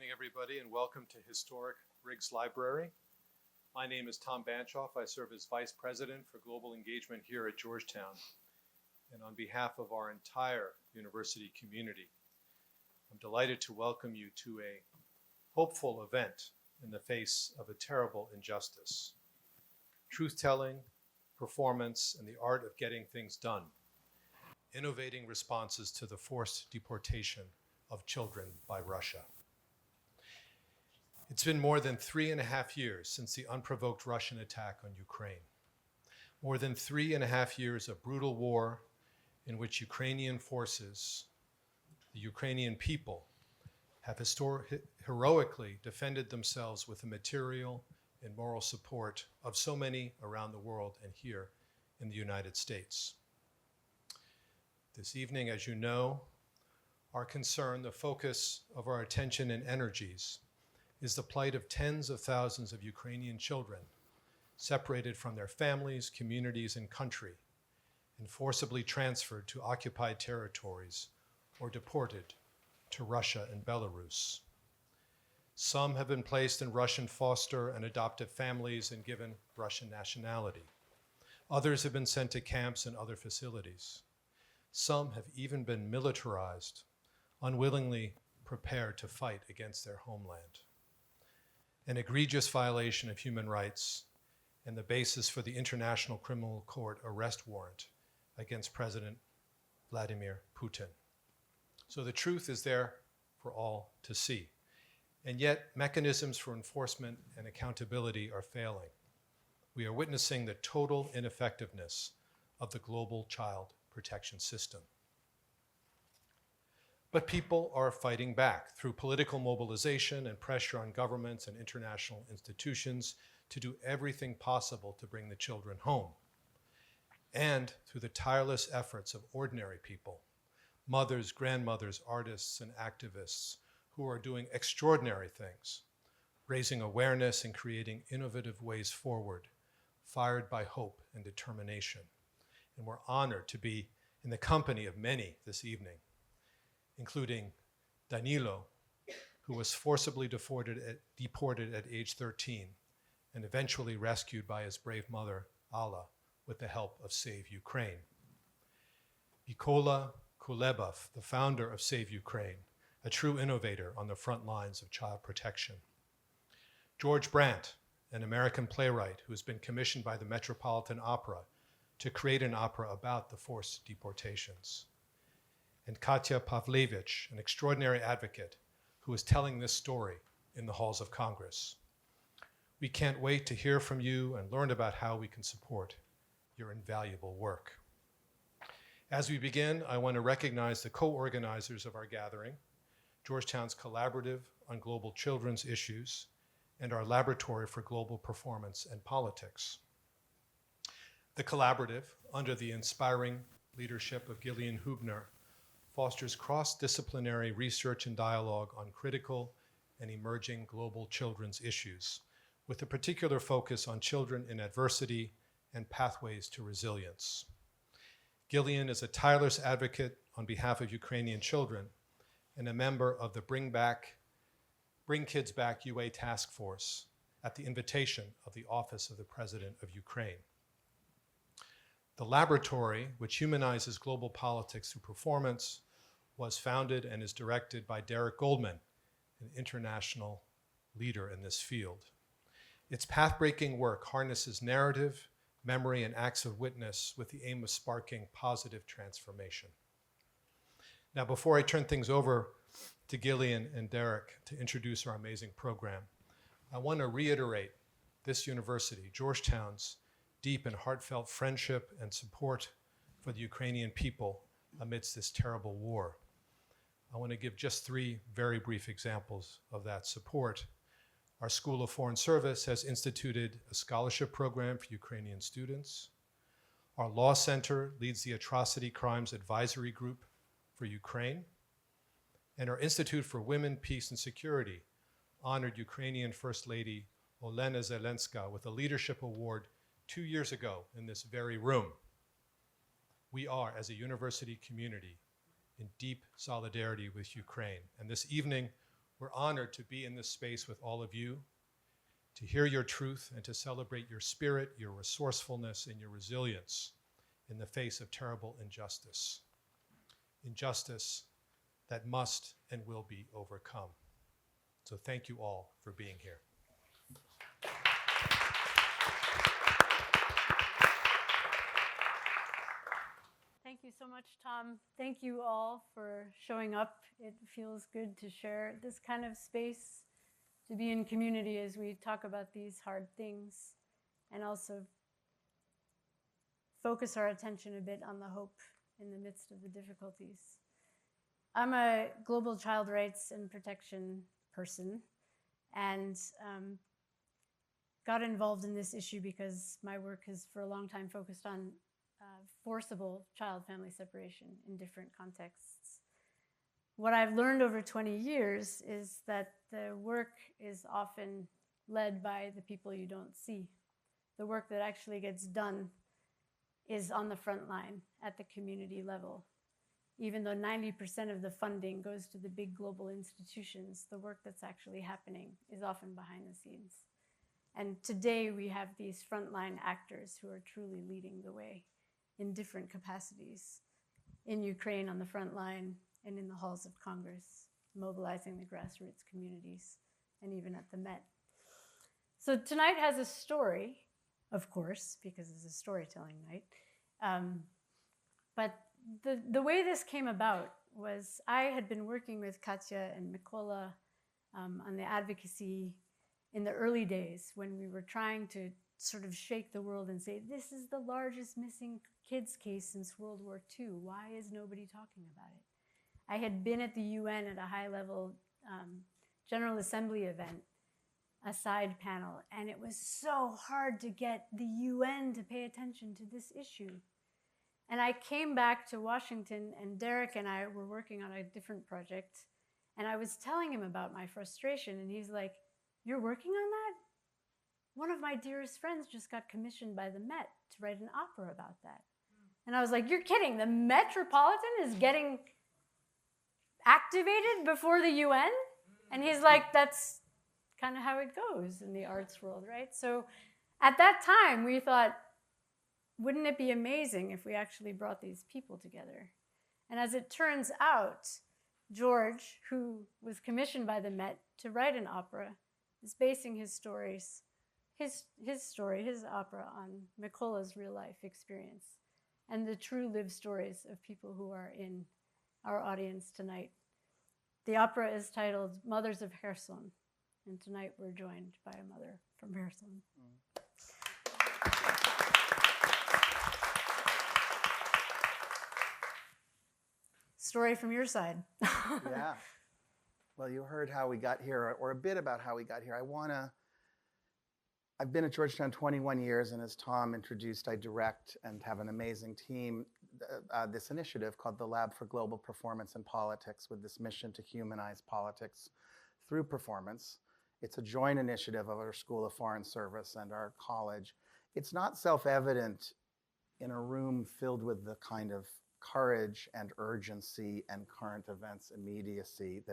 evening, everybody, and welcome to historic Riggs Library. My name is Tom Banchoff. I serve as Vice President for Global Engagement here at Georgetown. And on behalf of our entire university community, I'm delighted to welcome you to a hopeful event in the face of a terrible injustice. Truth-telling, performance, and the art of getting things done. Innovating responses to the forced deportation of children by Russia. It's been more than 3.5 years since the unprovoked Russian attack on Ukraine. More than 3.5 years of brutal war in which Ukrainian forces, the Ukrainian people, have heroically defended themselves with the material and moral support of so many around the world and here in the United States. This evening, as you know, our concern, the focus of our attention and energies, is the plight of tens of thousands of Ukrainian children separated from their families, communities, and country, and forcibly transferred to occupied territories or deported to Russia and Belarus. Some have been placed in Russian foster and adoptive families and given Russian nationality. Others have been sent to camps and other facilities. Some have even been militarized, unwillingly prepared to fight against their homeland. An egregious violation of human rights and the basis for the International Criminal Court arrest warrant against President Vladimir Putin. So the truth is there for all to see. And yet, mechanisms for enforcement and accountability are failing. We are witnessing the total ineffectiveness of the global child protection system. But people are fighting back through political mobilization and pressure on governments and international institutions to do everything possible to bring the children home. And through the tireless efforts of ordinary people, mothers, grandmothers, artists, and activists who are doing extraordinary things, raising awareness and creating innovative ways forward, fired by hope and determination. And we're honored to be in the company of many this evening, including Danilo, who was forcibly deported at age 13 and eventually rescued by his brave mother, Alla, with the help of Save Ukraine. Mykola Kulebov, the founder of Save Ukraine, a true innovator on the front lines of child protection. George Brandt, an American playwright who has been commissioned by the Metropolitan Opera to create an opera about the forced deportations. And Katya Pavlevich, an extraordinary advocate who is telling this story in the halls of Congress. We can't wait to hear from you and learn about how we can support your invaluable work. As we begin, I want to recognize the co-organizers of our gathering, Georgetown's Collaborative on Global Children's Issues, and our Laboratory for Global Performance and Politics. The Collaborative, under the inspiring leadership of Gillian Hubner, fosters cross-disciplinary research and dialogue on critical and emerging global children's issues, with a particular focus on children in adversity and pathways to resilience. Gillian is a tireless advocate on behalf of Ukrainian children and a member of the Bring Kids Back UA Task Force at the invitation of the Office of the President of Ukraine. The laboratory, which humanizes global politics through performance, was founded and is directed by Derek Goldman, an international leader in this field. Its path-breaking work harnesses narrative, memory, and acts of witness with the aim of sparking positive transformation. Now, before I turn things over to Gillian and Derek to introduce our amazing program, I want to reiterate this university, Georgetown's, deep and heartfelt friendship and support for the Ukrainian people amidst this terrible war. I want to give just 3 very brief examples of that support. Our School of Foreign Service has instituted a scholarship program for Ukrainian students. Our Law Center leads the Atrocity Crimes Advisory Group for Ukraine. And our Institute for Women, Peace, and Security honored Ukrainian First Lady Olena Zelenska with a Leadership Award 2 years ago in this very room. We are, as a university community, in deep solidarity with Ukraine. And this evening, We're honored to be in this space with all of you, to hear your truth and to celebrate your spirit, your resourcefulness, and your resilience in the face of terrible injustice. Injustice that must and will be overcome. So thank you all for being here. Thank you so much, Tom. Thank you all for showing up. It feels good to share this kind of space, to be in community as we talk about these hard things, and also focus our attention a bit on the hope in the midst of the difficulties. I'm a global child rights and protection person, and got involved in this issue because my work has for a long time focused on forcible child-family separation in different contexts. What I've learned over 20 years is that the work is often led by the people you don't see. The work that actually gets done is on the front line at the community level. Even though 90% of the funding goes to the big global institutions, the work that's actually happening is often behind the scenes. And today we have these frontline actors who are truly leading the way in different capacities, in Ukraine on the front line and in the halls of Congress, mobilizing the grassroots communities, and even at the Met. So tonight has a story, of course, because it's a storytelling night. But the way this came about was I had been working with Katya and Mykola on the advocacy in the early days when we were trying to sort of shake the world and say, this is the largest missing kids case since World War II. Why is nobody talking about it? I had been at the UN at a high-level General Assembly event, a side panel, and it was so hard to get the UN to pay attention to this issue. And I came back to Washington, and Derek and I were working on a different project, and I was telling him about my frustration, and he's like, you're working on that? One of my dearest friends just got commissioned by the Met to write an opera about that. And I was like, you're kidding, the Metropolitan is getting activated before the UN? And he's like, that's kind of how it goes in the arts world, right? So at that time, we thought, wouldn't it be amazing if we actually brought these people together? And as it turns out, George, who was commissioned by the Met to write an opera, is basing his stories, his opera on Mykola's real life experience and the true lived stories of people who are in our audience tonight. The opera is titled Mothers of Kherson, and tonight we're joined by a mother from Kherson. Story from your side. Yeah. Well, you heard how we got here, or a bit about how we got here. I've been at Georgetown 21 years, and as Tom introduced, I direct and have an amazing team, this initiative called the Lab for Global Performance and Politics, with this mission to humanize politics through performance. It's a joint initiative of our School of Foreign Service and our college. It's not self-evident in a room filled with the kind of courage and urgency and current events immediacy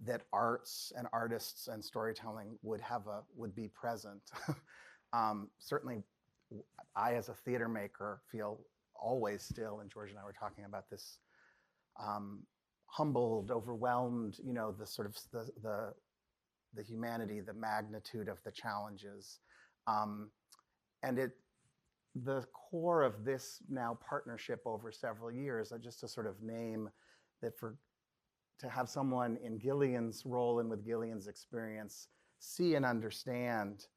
that arts and artists and storytelling would be present. Certainly, I as a theater maker feel always still, and George and I were talking about this, humbled, overwhelmed, the sort of the humanity, the magnitude of the challenges. And the core of this now partnership over several years, just to sort of name that, to have someone in Gillian's role and with Gillian's experience see and understand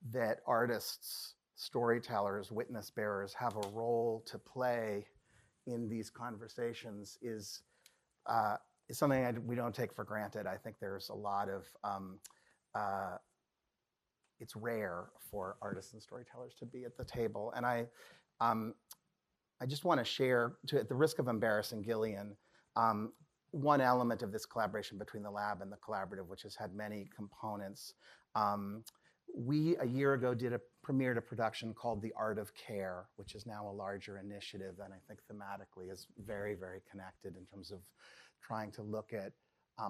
that artists, storytellers, witness bearers have a role to play in these conversations is something we don't take for granted. I think there's a lot of, it's rare for artists and storytellers to be at the table. And I just want to share, at the risk of embarrassing Gillian, one element of this collaboration between the lab and the collaborative, which has had many components. We, a year ago, premiered a production called The Art of Care, which is now a larger initiative, and I think thematically is very, very connected in terms of trying to look at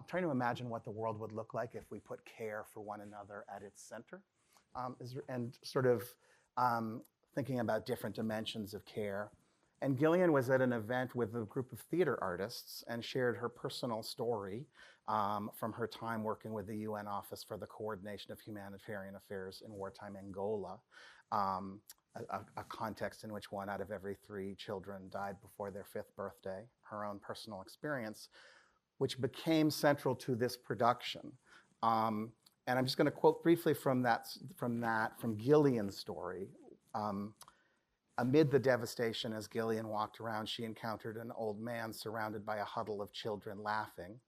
trying to imagine what the world would look like if we put care for one another at its center, and sort of thinking about different dimensions of care. And Gillian was at an event with a group of theater artists and shared her personal story from her time working with the UN Office for the Coordination of Humanitarian Affairs in wartime Angola, a context in which 1 out of every 3 children died before their 5th birthday, her own personal experience, which became central to this production. And I'm just going to quote briefly from Gillian's story. Amid the devastation, as Gillian walked around, she encountered an old man surrounded by a huddle of children laughing.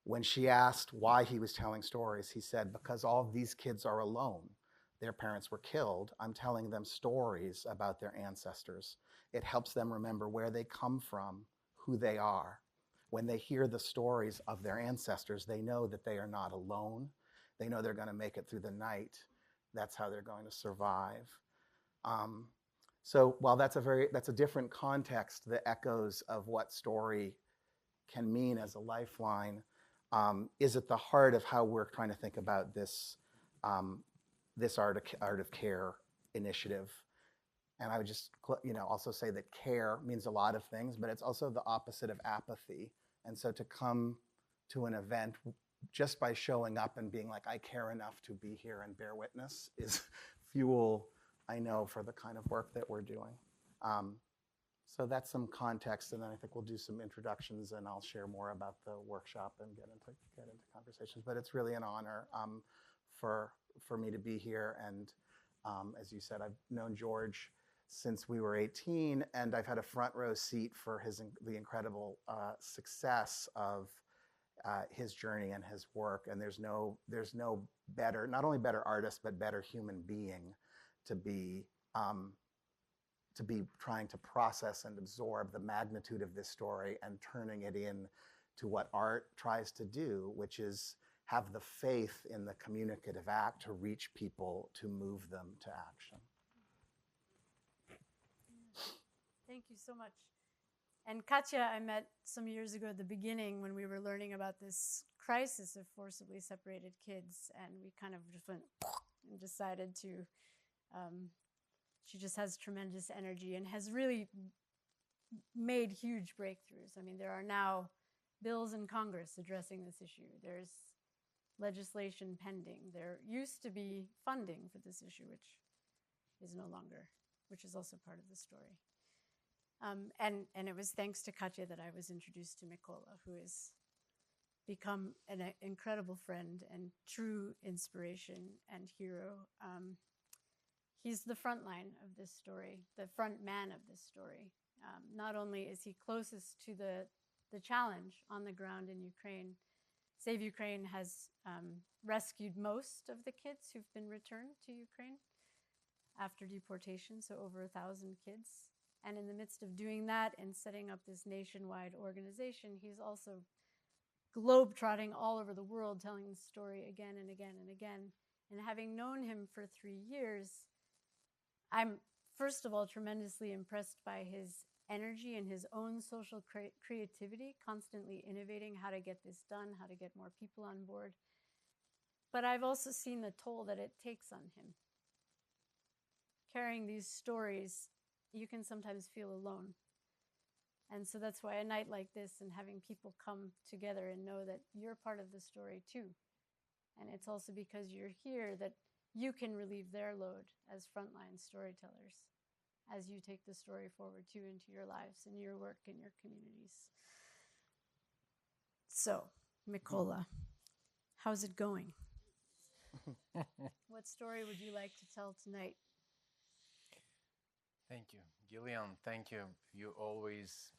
When she asked why he was telling stories, he said, "Because all of these kids are alone. Their parents were killed. I'm telling them stories about their ancestors. It helps them remember where they come from, who they are. When they hear the stories of their ancestors, they know that they are not alone. They know they're going to make it through the night. That's how they're going to survive." So while that's a different context, the echoes of what story can mean as a lifeline is at the heart of how we're trying to think about this Art of Care initiative. And I would just also say that care means a lot of things, but it's also the opposite of apathy. And so to come to an event just by showing up and being like, I care enough to be here and bear witness, is fuel, I know, for the kind of work that we're doing. So that's some context, and then I think we'll do some introductions, and I'll share more about the workshop and get into conversations. But it's really an honor for me to be here. And as you said, I've known George since we were 18, and I've had a front row seat for the incredible success of his journey and his work. And there's no better, not only better artist, but better human being to be trying to process and absorb the magnitude of this story and turning it into what art tries to do, which is have the faith in the communicative act to reach people, to move them to action. Thank you so much. And Katya, I met some years ago at the beginning when we were learning about this crisis of forcibly separated kids, and we kind of just went and decided to, she just has tremendous energy and has really made huge breakthroughs. I mean, there are now bills in Congress addressing this issue. There's legislation pending. There used to be funding for this issue, which is no longer, which is also part of the story. And it was thanks to Katya that I was introduced to Mykola, who has become an incredible friend and true inspiration and hero. He's the front line of this story, the front man of this story. Not only is he closest to the challenge on the ground in Ukraine, Save Ukraine has rescued most of the kids who've been returned to Ukraine after deportation, so over 1,000 kids. And in the midst of doing that and setting up this nationwide organization, he's also globe-trotting all over the world, telling the story again and again and again. And having known him for 3 years, I'm, first of all, tremendously impressed by his energy and his own social creativity, constantly innovating how to get this done, how to get more people on board. But I've also seen the toll that it takes on him. Carrying these stories, you can sometimes feel alone. And so that's why a night like this and having people come together and know that you're part of the story too. And it's also because you're here that you can relieve their load as frontline storytellers, as you take the story forward too into your lives and your work and your communities. So, Mykola, how's it going? What story would you like to tell tonight? Thank you. Gillian, thank you. You're always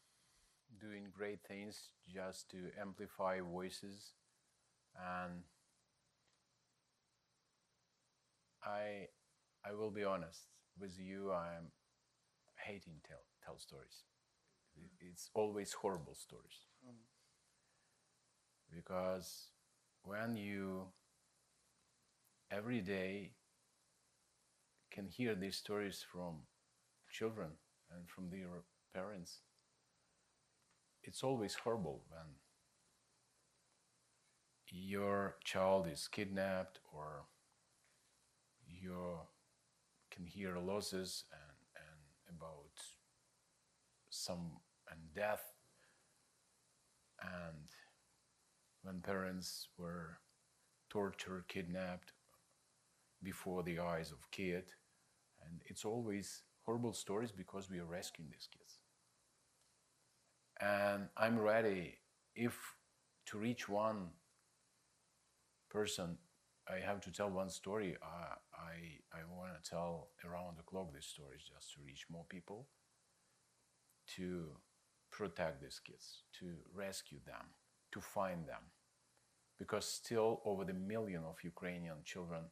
doing great things just to amplify voices. And I will be honest with you, I'm hating tell stories. It's always horrible stories. Because when you every day can hear these stories from children and from their parents, it's always horrible when your child is kidnapped, or you can hear losses and about some and death, and when parents were tortured, kidnapped before the eyes of kid, and it's always horrible stories because we are rescuing these kids. And I'm ready, if to reach one person, I have to tell one story. I want to tell around the clock these stories just to reach more people, to protect these kids, to rescue them, to find them. Because still over the million of Ukrainian children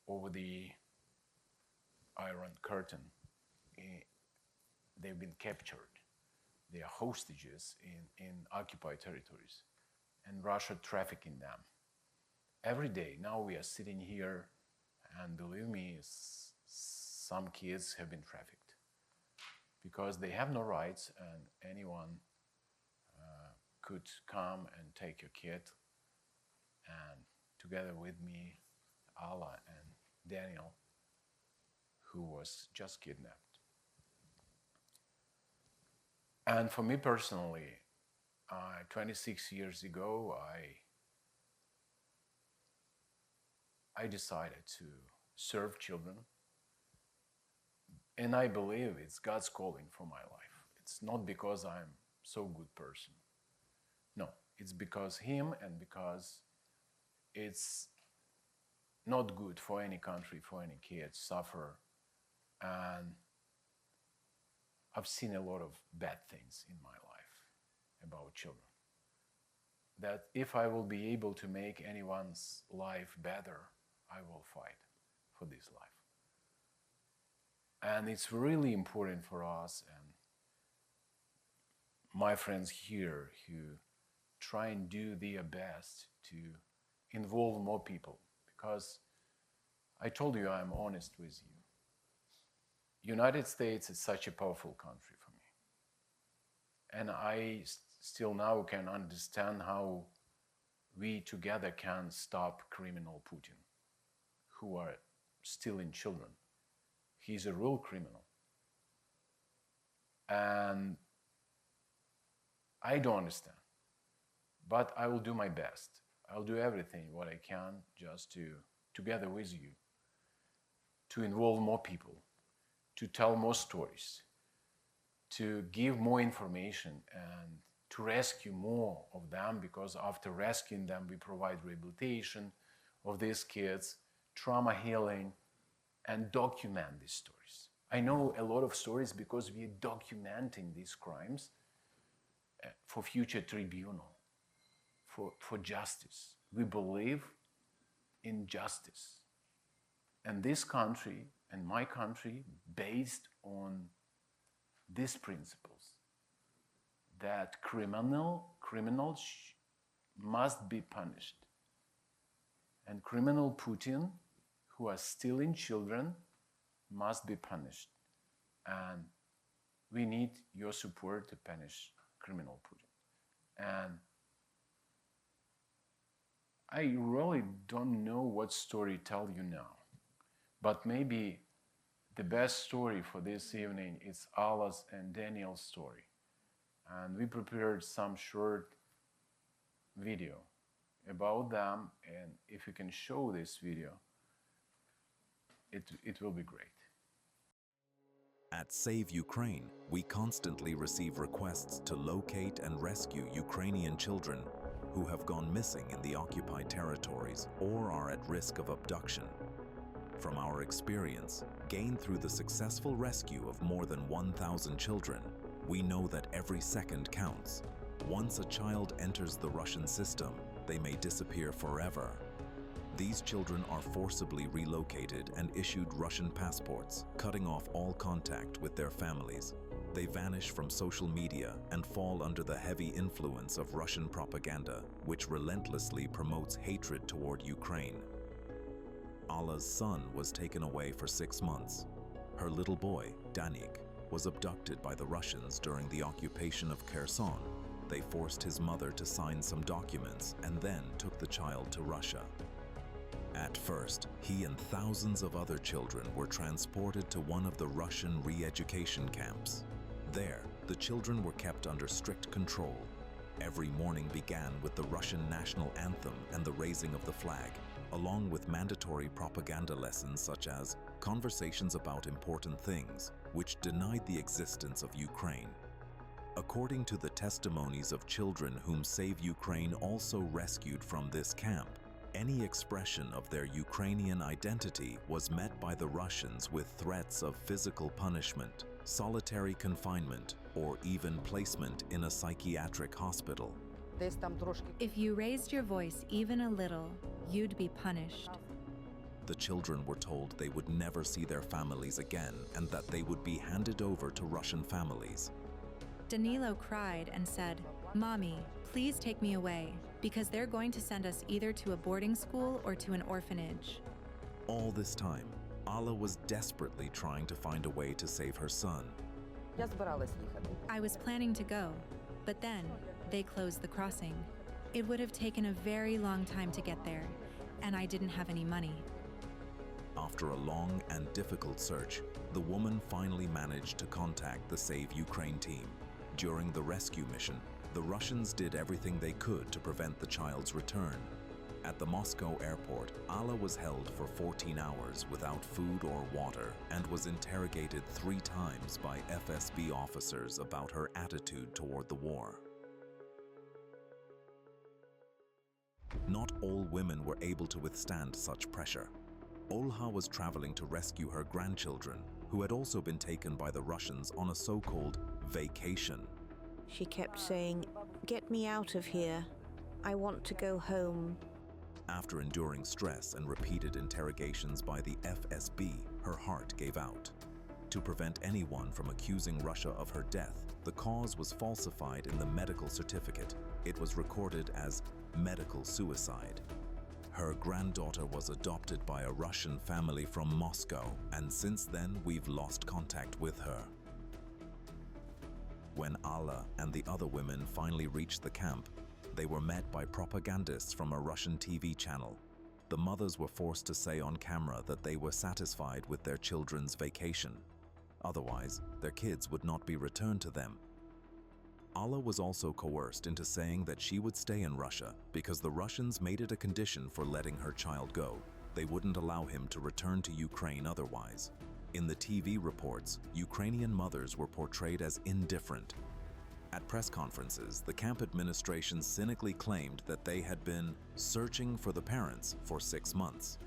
over the Iron Curtain, they've been captured. They are hostages in occupied territories, and Russia trafficking them. Every day, now we are sitting here, and believe me, some kids have been trafficked because they have no rights, and anyone could come and take your kid. And together with me, Alla and Daniel, who was just kidnapped. And for me personally, 26 years ago, I decided to serve children, and I believe it's God's calling for my life. It's not because I'm so good person. No, it's because Him, and because it's not good for any country, for any kids suffer. And I've seen a lot of bad things in my life about children. That if I will be able to make anyone's life better, I will fight for this life. And it's really important for us and my friends here who try and do their best to involve more people, because I told you I'm honest with you. United States is such a powerful country for me. And I still now can understand how we together can stop criminal Putin, who are stealing children. He's a real criminal. And I don't understand, but I will do my best. I'll do everything what I can just to, together with you, to involve more people, to tell more stories, to give more information, and to rescue more of them, because after rescuing them, we provide rehabilitation of these kids, trauma healing, and document these stories. I know a lot of stories because we are documenting these crimes for future tribunal, for justice. We believe in justice. And this country and my country, based on these principles, that criminals must be punished. And criminal Putin, who are stealing children, must be punished. And we need your support to punish criminal Putin. And I really don't know what story to tell you now, but maybe the best story for this evening is Alla's and Daniel's story. And we prepared some short video about them, and if you can show this video, it will be great. At Save Ukraine, we constantly receive requests to locate and rescue Ukrainian children who have gone missing in the occupied territories or are at risk of abduction. From our experience, gained through the successful rescue of more than 1,000 children, we know that every second counts. Once a child enters the Russian system, they may disappear forever. These children are forcibly relocated and issued Russian passports, cutting off all contact with their families. They vanish from social media and fall under the heavy influence of Russian propaganda, which relentlessly promotes hatred toward Ukraine. Alla's son was taken away for 6 months. Her little boy, Danik, was abducted by the Russians during the occupation of Kherson. they forced his mother to sign some documents and then took the child to Russia. At first, he and thousands of other children were transported to one of the Russian re-education camps. There, the children were kept under strict control. Every morning began with the Russian national anthem and the raising of the flag, along with mandatory propaganda lessons such as conversations about important things, which denied the existence of Ukraine. According to the testimonies of children whom Save Ukraine also rescued from this camp, any expression of their Ukrainian identity was met by the Russians with threats of physical punishment, solitary confinement, or even placement in a psychiatric hospital. If you raised your voice even a little, you'd be punished. The children were told they would never see their families again and that they would be handed over to Russian families. Danilo cried and said, "Mommy, please take me away, because they're going to send us either to a boarding school or to an orphanage." All this time, Alla was desperately trying to find a way to save her son. I was planning to go, but then they closed the crossing. It would have taken a very long time to get there, and I didn't have any money. After a long and difficult search, the woman finally managed to contact the Save Ukraine team. During the rescue mission, the Russians did everything they could to prevent the child's return. At the Moscow airport, Alla was held for 14 hours without food or water and was interrogated 3 times by FSB officers about her attitude toward the war. Not all women were able to withstand such pressure. Olha was traveling to rescue her grandchildren, who had also been taken by the Russians on a so-called vacation. She kept saying, "Get me out of here. I want to go home." After enduring stress and repeated interrogations by the FSB, her heart gave out. To prevent anyone from accusing Russia of her death, the cause was falsified in the medical certificate. It was recorded as medical suicide. Her granddaughter was adopted by a Russian family from Moscow, and since then we've lost contact with her. When Alla and the other women finally reached the camp, they were met by propagandists from a Russian TV channel. The mothers were forced to say on camera that they were satisfied with their children's vacation. Otherwise, their kids would not be returned to them. Alla was also coerced into saying that she would stay in Russia because the Russians made it a condition for letting her child go. They wouldn't allow him to return to Ukraine otherwise. In the TV reports, Ukrainian mothers were portrayed as indifferent. At press conferences, the camp administration cynically claimed that they had been searching for the parents for 6 months.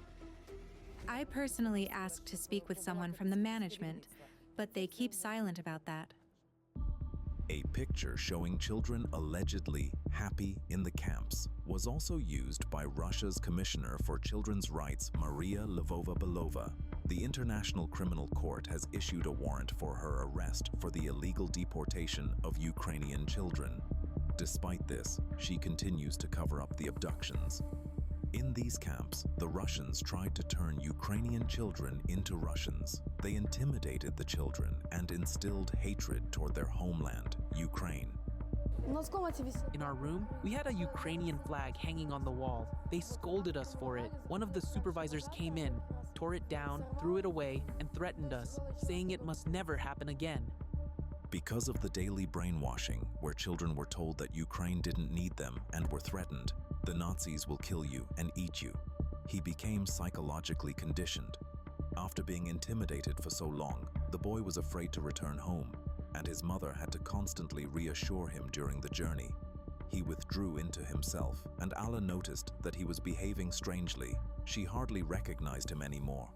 I personally asked to speak with someone from the management, but they keep silent about that. A picture showing children allegedly happy in the camps was also used by Russia's Commissioner for Children's Rights, Maria Lvova-Belova. The International Criminal Court has issued a warrant for her arrest for the illegal deportation of Ukrainian children. Despite this, she continues to cover up the abductions. In these camps, the Russians tried to turn Ukrainian children into Russians. They intimidated the children and instilled hatred toward their homeland, Ukraine. In our room, we had a Ukrainian flag hanging on the wall. They scolded us for it. One of the supervisors came in, tore it down, threw it away, and threatened us, saying it must never happen again. Because of the daily brainwashing, where children were told that Ukraine didn't need them and were threatened, the Nazis will kill you and eat you, he became psychologically conditioned. After being intimidated for so long, the boy was afraid to return home, and his mother had to constantly reassure him during the journey. He withdrew into himself, and Alla noticed that he was behaving strangely. She hardly recognized him anymore.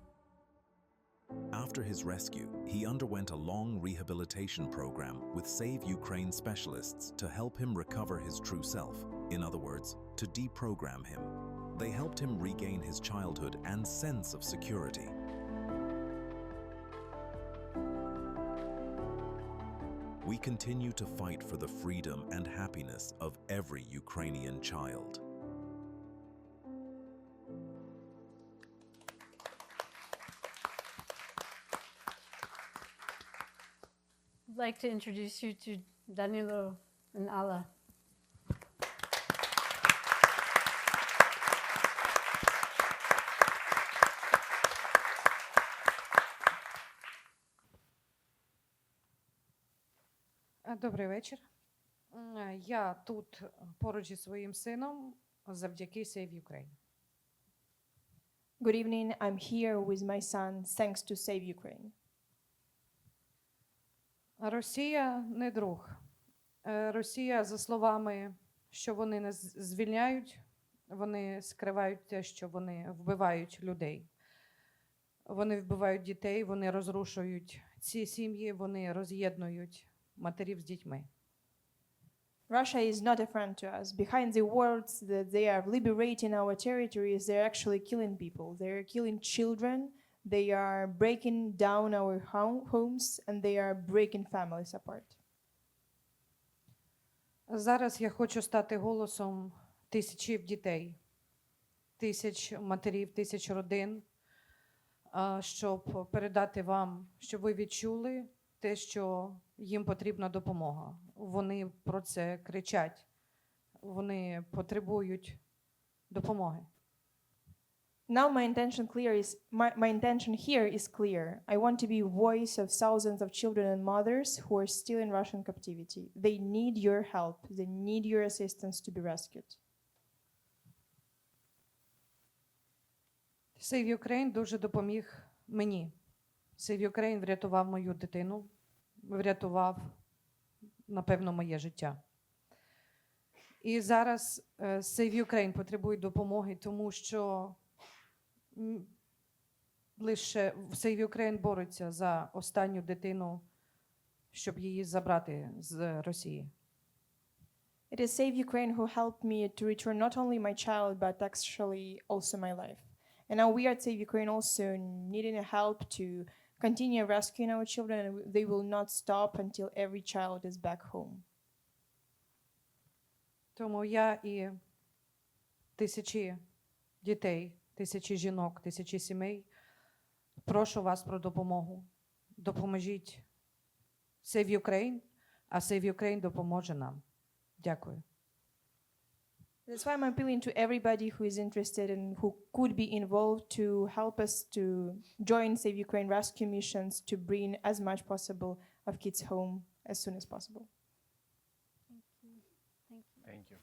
After his rescue, he underwent a long rehabilitation program with Save Ukraine specialists to help him recover his true self. In other words, to deprogram him. They helped him regain his childhood and sense of security. We continue to fight for the freedom and happiness of every Ukrainian child. I'd like to introduce you to Danilo and Alla. Добрий вечір. Я тут поруч зі своїм сином завдяки Save Ukraine. Good evening. I'm here with my son thanks to Save Ukraine. Росія не друг. Росія, за словами, що вони нас звільняють, вони скривають те, що вони вбивають людей. Вони вбивають дітей, вони розрушують ці сім'ї, вони роз'єднують матерів з дітьми. Russia is not a friend to us. Behind the words that they are liberating our territories, they're actually killing people. They're killing children, they are breaking down our homes, and they are breaking families apart. Зараз я хочу стати голосом тисячів дітей, тисяч матерів, тисяч родин, щоб передати вам, щоб ви відчули те, що їм потрібна допомога. Вони про це кричать. Вони потребують допомоги. Now my intention here is clear. I want to be voice of thousands of children and mothers who are still in Russian captivity. They need your help. They need your assistance to be rescued. Save Ukraine дуже допоміг мені. Save Ukraine врятував мою дитину, врятував, напевно, моє життя. І зараз Save Ukraine потребує допомоги, тому що лише Save Ukraine бореться за останню дитину, щоб її забрати з Росії. It is Save Ukraine who helped me to return not only my child, but actually also my life. And now we at Save Ukraine also needing help to continue rescuing our children, and they will not stop until every child is back home. Тому я і тисячі дітей, тисячі жінок, тисячі сімей прошу вас про допомогу. Допоможіть Save Ukraine, а Save Ukraine допоможе нам. Дякую. That's why I'm appealing to everybody who is interested and who could be involved to help us to join Save Ukraine rescue missions to bring as much possible of kids home as soon as possible. Thank you.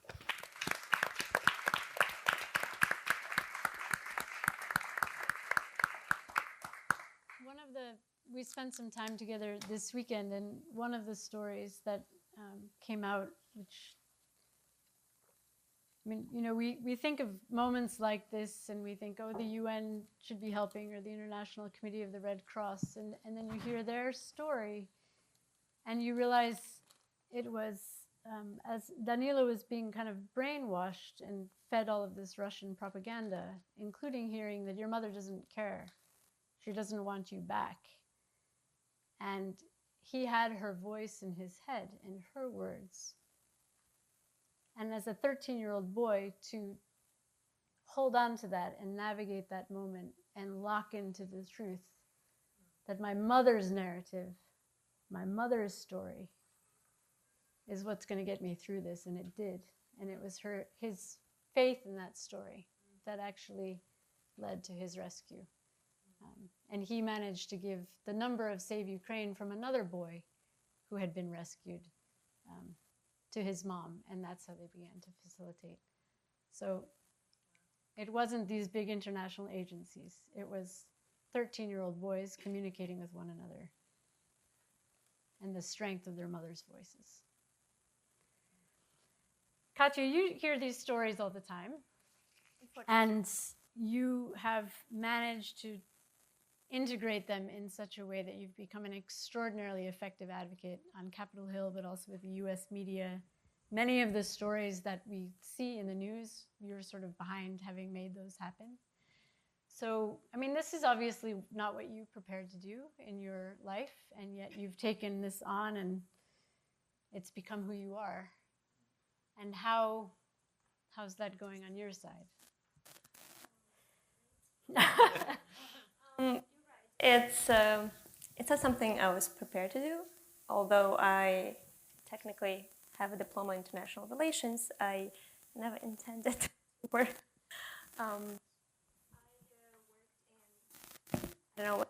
We spent some time together this weekend, and one of the stories that came out, which, I mean, you know, we think of moments like this and we think, oh, the UN should be helping, or the International Committee of the Red Cross, and then you hear their story and you realize it was, as Danila was being kind of brainwashed and fed all of this Russian propaganda, including hearing that your mother doesn't care, she doesn't want you back. And he had her voice in his head and her words. And as a 13-year-old boy, to hold on to that and navigate that moment and lock into the truth that my mother's narrative, my mother's story, is what's going to get me through this. And it did. And it was his faith in that story that actually led to his rescue. And he managed to give the number of Save Ukraine from another boy who had been rescued to his mom, and that's how they began to facilitate. So it wasn't these big international agencies. It was 13-year-old boys communicating with one another and the strength of their mother's voices. Katya, you hear these stories all the time, and you have managed to integrate them in such a way that you've become an extraordinarily effective advocate on Capitol Hill, but also with the US media. Many of the stories that we see in the news, you're sort of behind having made those happen. So, I mean, this is obviously not what you prepared to do in your life, and yet you've taken this on and it's become who you are. And how's that going on your side? It's not something I was prepared to do. Although I technically have a diploma in international relations, I never intended to work. I don't know,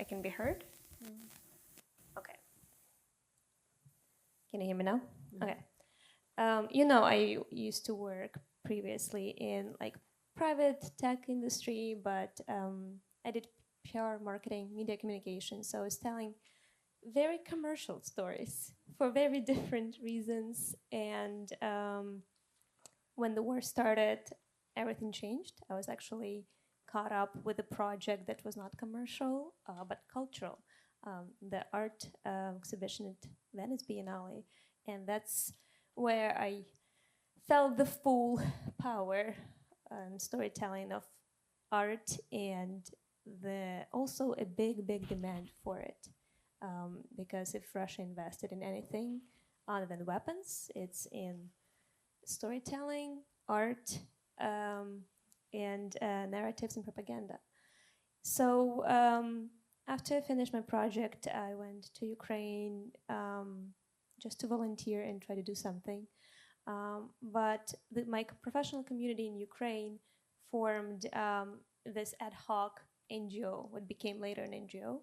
I can be heard? Okay. Can you hear me now? Okay. I used to work previously in like private tech industry, but I did PR marketing, media communication. So I was telling very commercial stories for very different reasons. And when the war started, everything changed. I was actually caught up with a project that was not commercial, but cultural, the art exhibition at Venice Biennale. And that's where I felt the full power and storytelling of art, and also a big demand for it. Because if Russia invested in anything other than weapons, it's in storytelling, art, and narratives and propaganda. So after I finished my project, I went to Ukraine just to volunteer and try to do something. But my professional community in Ukraine formed this ad hoc NGO, what became later an NGO,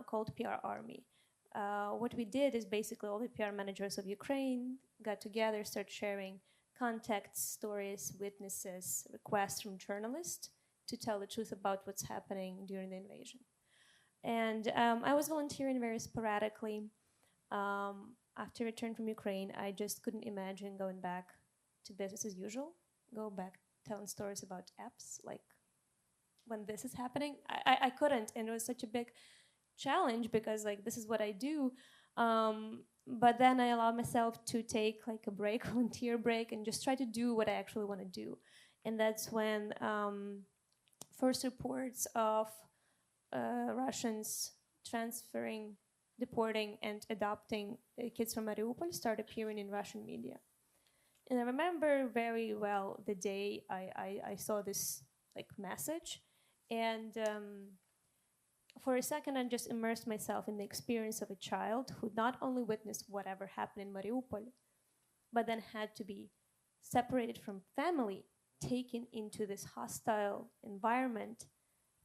called PR Army. What we did is basically all the PR managers of Ukraine got together, started sharing contacts, stories, witnesses, requests from journalists to tell the truth about what's happening during the invasion. And I was volunteering very sporadically. After I returned from Ukraine, I just couldn't imagine going back to business as usual, go back telling stories about apps, like when this is happening. I couldn't, and it was such a big challenge because like this is what I do. But then I allowed myself to take like a break, volunteer break, and just try to do what I actually want to do. And that's when first reports of Russians transferring, deporting, and adopting kids from Mariupol started appearing in Russian media. And I remember very well the day I saw this like message, and for a second I just immersed myself in the experience of a child who not only witnessed whatever happened in Mariupol, but then had to be separated from family, taken into this hostile environment,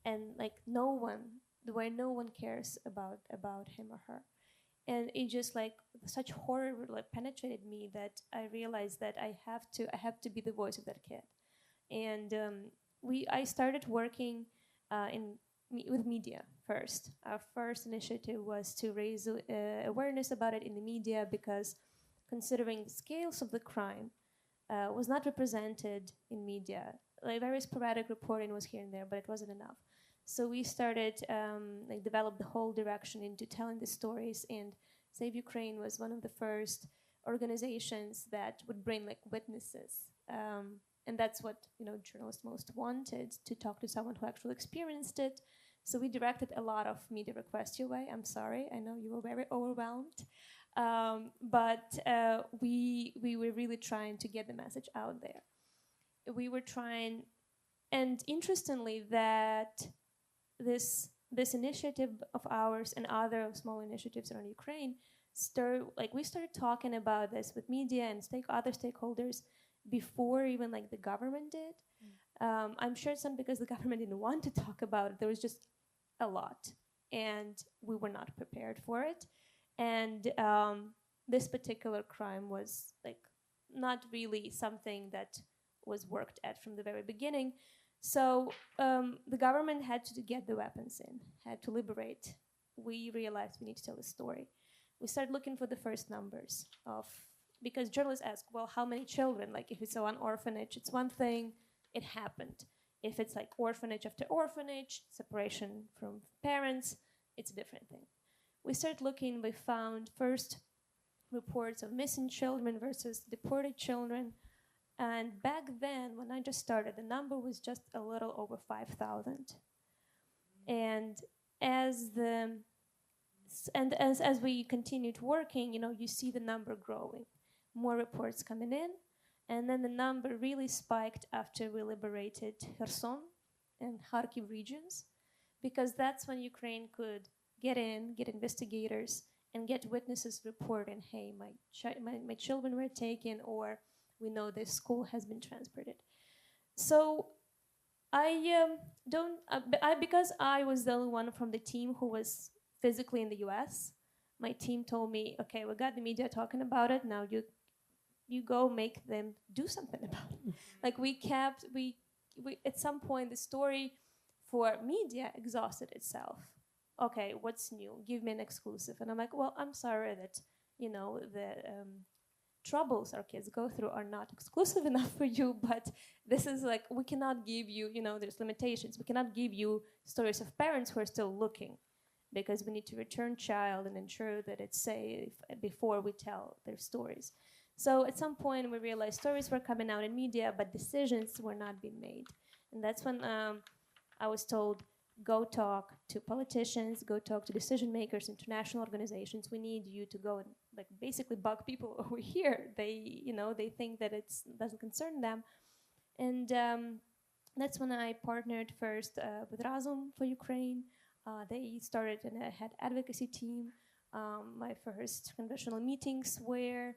and like where no one cares about him or her. And it just like such horror like penetrated me that I realized that I have to be the voice of that kid. And I started working with media first. Our first initiative was to raise awareness about it in the media, because considering the scales of the crime was not represented in media. Like very sporadic reporting was here and there, but it wasn't enough. So we started developed the whole direction into telling the stories, and Save Ukraine was one of the first organizations that would bring like witnesses. And that's what journalists most wanted, to talk to someone who actually experienced it. So we directed a lot of media requests your way. I'm sorry, I know you were very overwhelmed, but we were really trying to get the message out there. We were trying, and interestingly, that this initiative of ours and other small initiatives around Ukraine we started talking about this with media and other stakeholders before even like the government did. I'm sure it's not because the government didn't want to talk about it. There was just a lot, and we were not prepared for it. And this particular crime was like not really something that was worked at from the very beginning. So the government had to get the weapons in, had to liberate. We realized we need to tell the story. We started looking for the first numbers because journalists ask, well, how many children? Like if it's one orphanage, it's one thing, it happened. If it's like orphanage after orphanage, separation from parents, it's a different thing. We started looking, we found first reports of missing children versus deported children. And back then, when I just started, the number was just a little over 5,000. And as we continued working, you see the number growing, more reports coming in, and then the number really spiked after we liberated Kherson and Kharkiv regions, because that's when Ukraine could get investigators, and get witnesses reporting, hey, my children were taken, or we know this school has been transported. So because I was the only one from the team who was physically in the US, my team told me, okay, we got the media talking about it. Now you go make them do something about it. Like we at some point the story for media exhausted itself. Okay, what's new? Give me an exclusive. And I'm like, well, I'm sorry that, the troubles our kids go through are not exclusive enough for you, but this is like, we cannot give you, there's limitations. We cannot give you stories of parents who are still looking, because we need to return child and ensure that it's safe before we tell their stories. So at some point we realized stories were coming out in media, but decisions were not being made. And that's when I was told, go talk to politicians, go talk to decision makers, international organizations. We need you to go and basically bug people over here. They think that it doesn't concern them. And that's when I partnered first with Razum for Ukraine. They started and I had advocacy team. My first congressional meetings were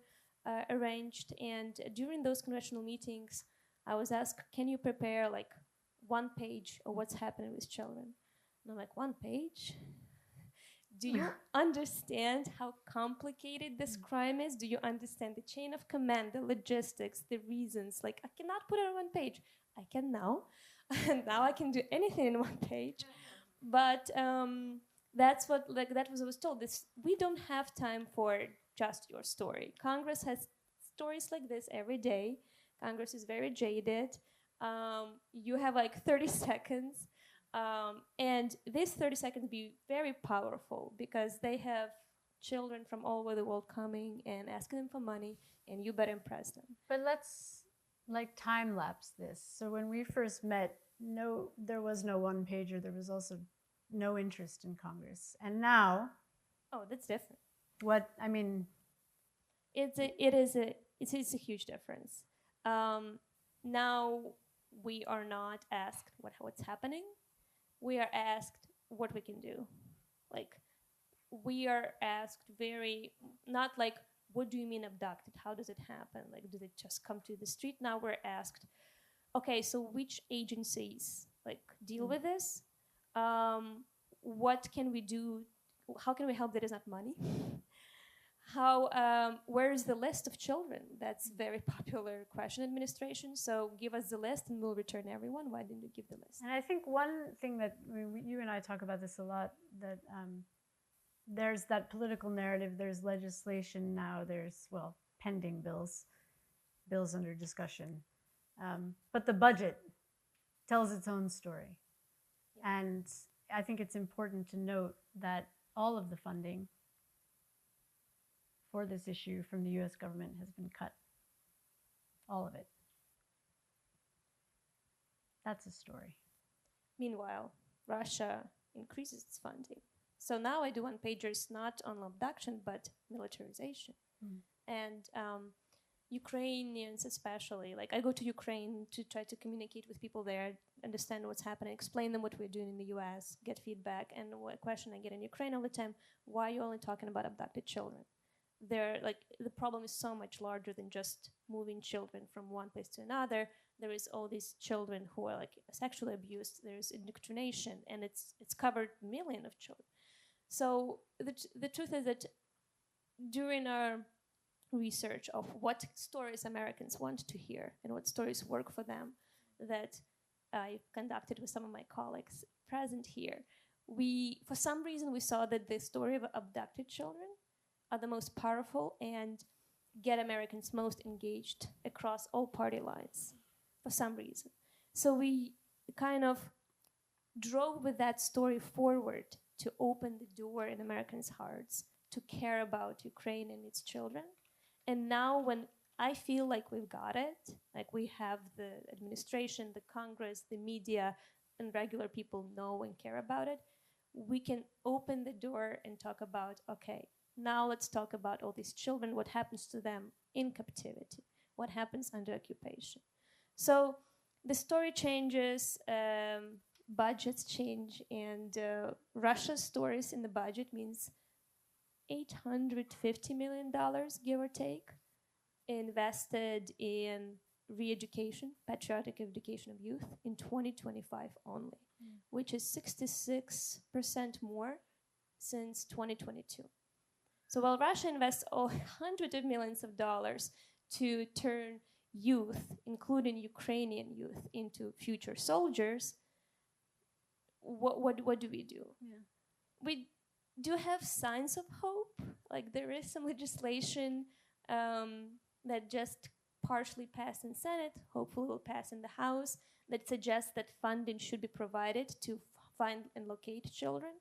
arranged, and during those congressional meetings, I was asked, can you prepare one page of what's happening with children? And I'm like, one page? Do you understand how complicated this crime is? Do you understand the chain of command, the logistics, the reasons? I cannot put it on one page. I can now. And now I can do anything in one page. But that was what I was told. We don't have time for just your story. Congress has stories like this every day. Congress is very jaded. You have 30 seconds. And these 30 seconds be very powerful because they have children from all over the world coming and asking them for money, and you better impress them. But let's time lapse this. So when we first met, there was no one pager. There was also no interest in Congress. And now, oh, that's different. It is a huge difference. Now we are not asked what's happening. We are asked what we can do. We are asked not what do you mean abducted? How does it happen? Did it just come to the street? Now we're asked, okay, so which agencies deal with this? What can we do? How can we help? There is not money. Where is the list of children? That's a very popular question, administration. So give us the list and we'll return everyone. Why didn't you give the list? And I think one thing that you and I talk about this a lot, that there's that political narrative, there's legislation now, there's, pending bills under discussion. But the budget tells its own story. Yeah. And I think it's important to note that all of the funding for this issue from the US government has been cut. All of it. That's a story. Meanwhile, Russia increases its funding. So now I do one-pagers not on abduction, but militarization. And Ukrainians especially, I go to Ukraine to try to communicate with people there, understand what's happening, explain them what we're doing in the US, get feedback. And a question I get in Ukraine all the time, why are you only talking about abducted children? The problem is so much larger than just moving children from one place to another. There is all these children who are sexually abused. There's indoctrination, and it's covered millions of children. So the truth is that during our research of what stories Americans want to hear and what stories work for them, that I conducted with some of my colleagues present here, for some reason we saw that the story of abducted children are the most powerful and get Americans most engaged across all party lines for some reason. So we kind of drove with that story forward to open the door in Americans' hearts to care about Ukraine and its children. And now when I feel like we've got it, we have the administration, the Congress, the media, and regular people know and care about it, we can open the door and talk about, okay, now let's talk about all these children, what happens to them in captivity, what happens under occupation. So the story changes, budgets change, and Russia's stories in the budget means $850 million, give or take, invested in re-education, patriotic education of youth in 2025 only, which is 66% more since 2022. So while Russia invests hundreds of millions of dollars to turn youth, including Ukrainian youth, into future soldiers, what do we do? Yeah. We do have signs of hope. Like there is some legislation that just partially passed in Senate, hopefully will pass in the House, that suggests that funding should be provided to find and locate children.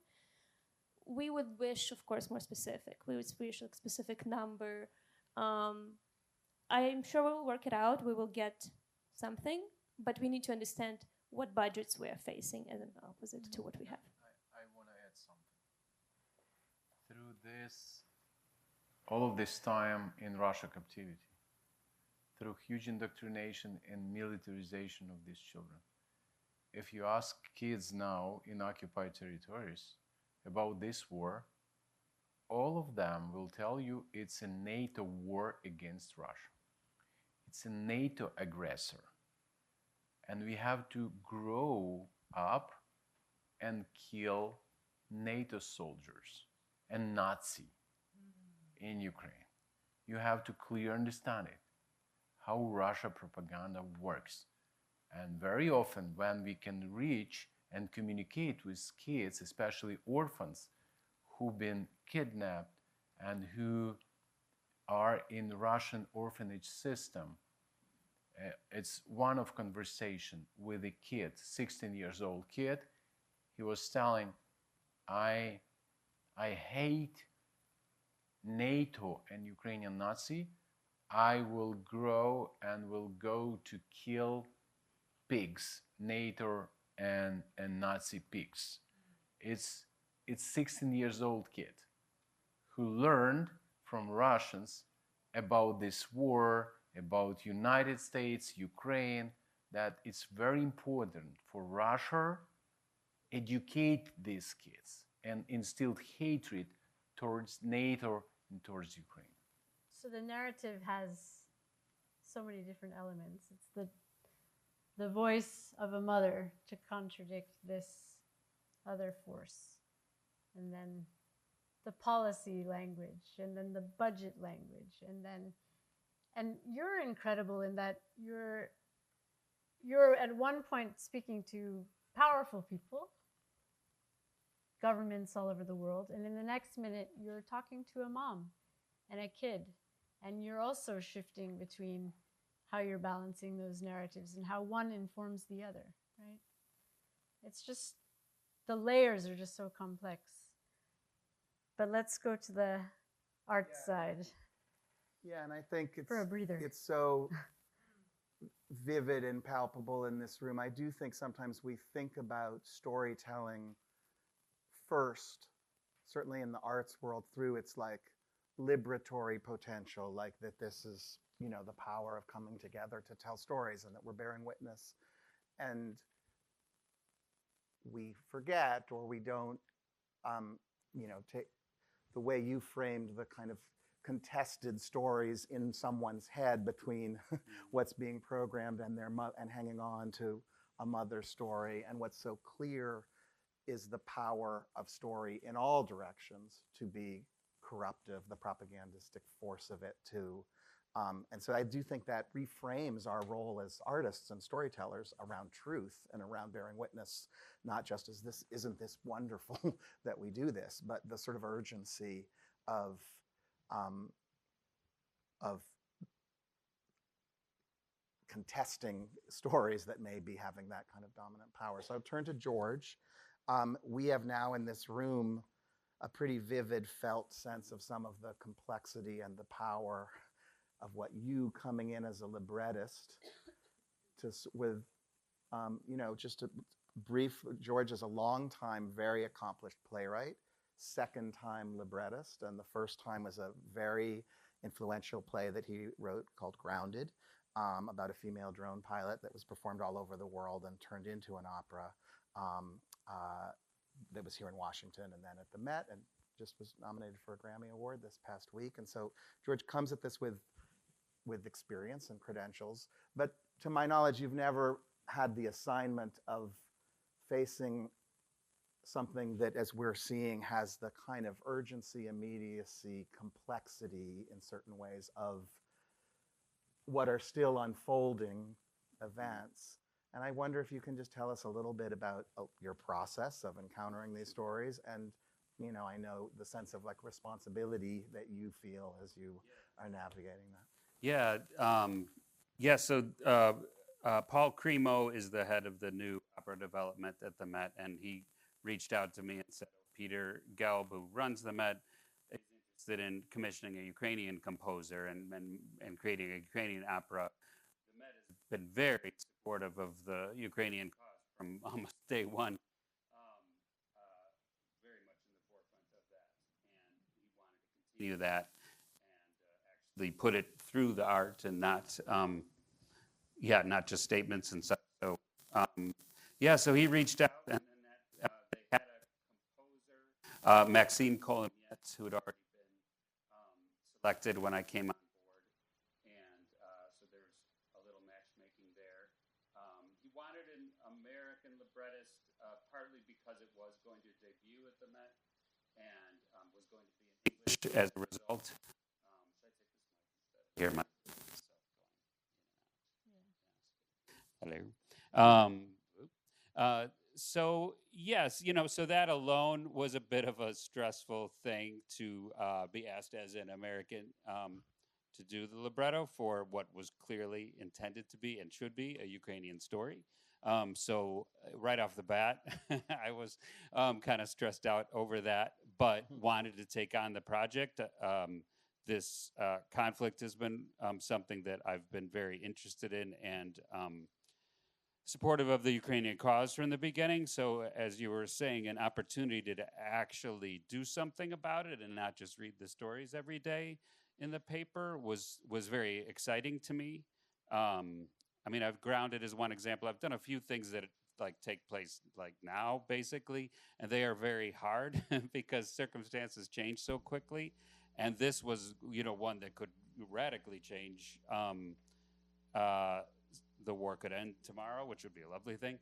We would wish, of course, more specific. We would wish a specific number. I'm sure we will work it out. We will get something, but we need to understand what budgets we are facing as an opposite to what we have. I want to add something. Through this, all of this time in Russia captivity, through huge indoctrination and militarization of these children, if you ask kids now in occupied territories about this war, all of them will tell you it's a NATO war against Russia. It's a NATO aggressor. And we have to grow up and kill NATO soldiers and Nazi in Ukraine. You have to clearly understand it, how Russia propaganda works. And very often when we can reach and communicate with kids, especially orphans, who've been kidnapped and who are in the Russian orphanage system, it's one of conversation with a kid, 16 years old kid. He was telling, I hate NATO and Ukrainian Nazi. I will grow and will go to kill pigs, NATO and Nazi pigs. It's 16 years old kid who learned from Russians about this war, about United States, Ukraine, that it's very important for Russia educate these kids and instill hatred towards NATO and towards Ukraine. So the narrative has so many different elements. It's the voice of a mother to contradict this other force, and then the policy language, and then the budget language, and you're incredible in that you're at one point speaking to powerful people, governments all over the world, and in the next minute you're talking to a mom and a kid, and you're also shifting between how you're balancing those narratives and how one informs the other, right? It's just, the layers are just so complex. But let's go to the art side. Yeah, and I think it's, for a breather. It's so vivid and palpable in this room. I do think sometimes we think about storytelling first, certainly in the arts world, through its like liberatory potential, like that this is, you know, the power of coming together to tell stories and that we're bearing witness. And we forget, or we don't, you know, take the way you framed the kind of contested stories in someone's head between what's being programmed and their and hanging on to a mother's story. And what's so clear is the power of story in all directions to be corruptive, the propagandistic force of it too. And so I do think that reframes our role as artists and storytellers around truth and around bearing witness, not just as this, isn't this wonderful that we do this, but the sort of urgency of contesting stories that may be having that kind of dominant power. So I'll turn to George. We have now in this room a pretty vivid felt sense of some of the complexity and the power of what you coming in as a librettist with, you know, just a brief, George is a long time, very accomplished playwright, second time librettist, and the first time was a very influential play that he wrote called Grounded, about a female drone pilot that was performed all over the world and turned into an opera that was here in Washington and then at the Met, and just was nominated for a Grammy Award this past week. And so George comes at this with experience and credentials, but to my knowledge, you've never had the assignment of facing something that, as we're seeing, has the kind of urgency, immediacy, complexity in certain ways of what are still unfolding events. And I wonder if you can just tell us a little bit about your process of encountering these stories, and I know the sense of like responsibility that you feel as you are navigating that. Yeah. So Paul Cremo is the head of the new opera development at the Met, and he reached out to me and said, Peter Gelb, who runs the Met, is interested in commissioning a Ukrainian composer and creating a Ukrainian opera. The Met has been very supportive of the Ukrainian cause from almost day one. Very much in the forefront of that, and he wanted to continue that and actually put it through the art and not just statements and such. So so he reached out, and then they had a composer, Maxime Colomiette, who had already been selected when I came on board, and so there's a little matchmaking there. He wanted an American librettist, partly because it was going to debut at the Met and was going to be in English as a result. Should I take this mic instead? Here, my hello. So yes, so that alone was a bit of a stressful thing to be asked as an American to do the libretto for what was clearly intended to be and should be a Ukrainian story. So right off the bat, I was kind of stressed out over that, but wanted to take on the project. This conflict has been something that I've been very interested in and supportive of the Ukrainian cause from the beginning. So as you were saying, an opportunity to actually do something about it and not just read the stories every day in the paper was very exciting to me. I've grounded as one example. I've done a few things that take place now, basically, and they are very hard because circumstances change so quickly. And this was, one that could radically change. The war could end tomorrow, which would be a lovely thing.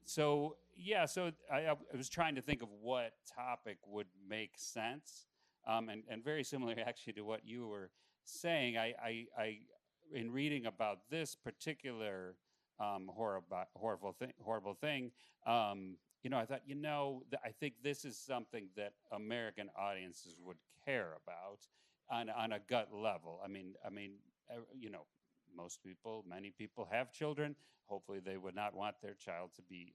So I was trying to think of what topic would make sense, and very similar actually to what you were saying. I in reading about this particular horrible thing, I thought, I think this is something that American audiences would care about on a gut level. Many people have children. Hopefully they would not want their child to be,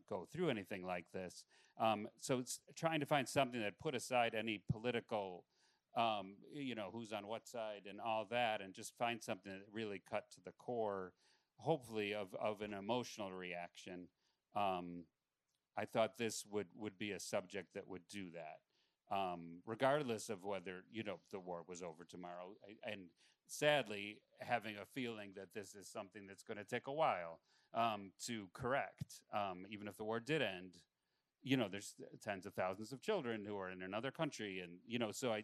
go through anything like this. So it's trying to find something that put aside any political, who's on what side and all that, and just find something that really cut to the core, hopefully of an emotional reaction. I thought this would be a subject that would do that, regardless of whether, the war was over tomorrow. And sadly, having a feeling that this is something that's going to take a while to correct, even if the war did end. There's tens of thousands of children who are in another country, and so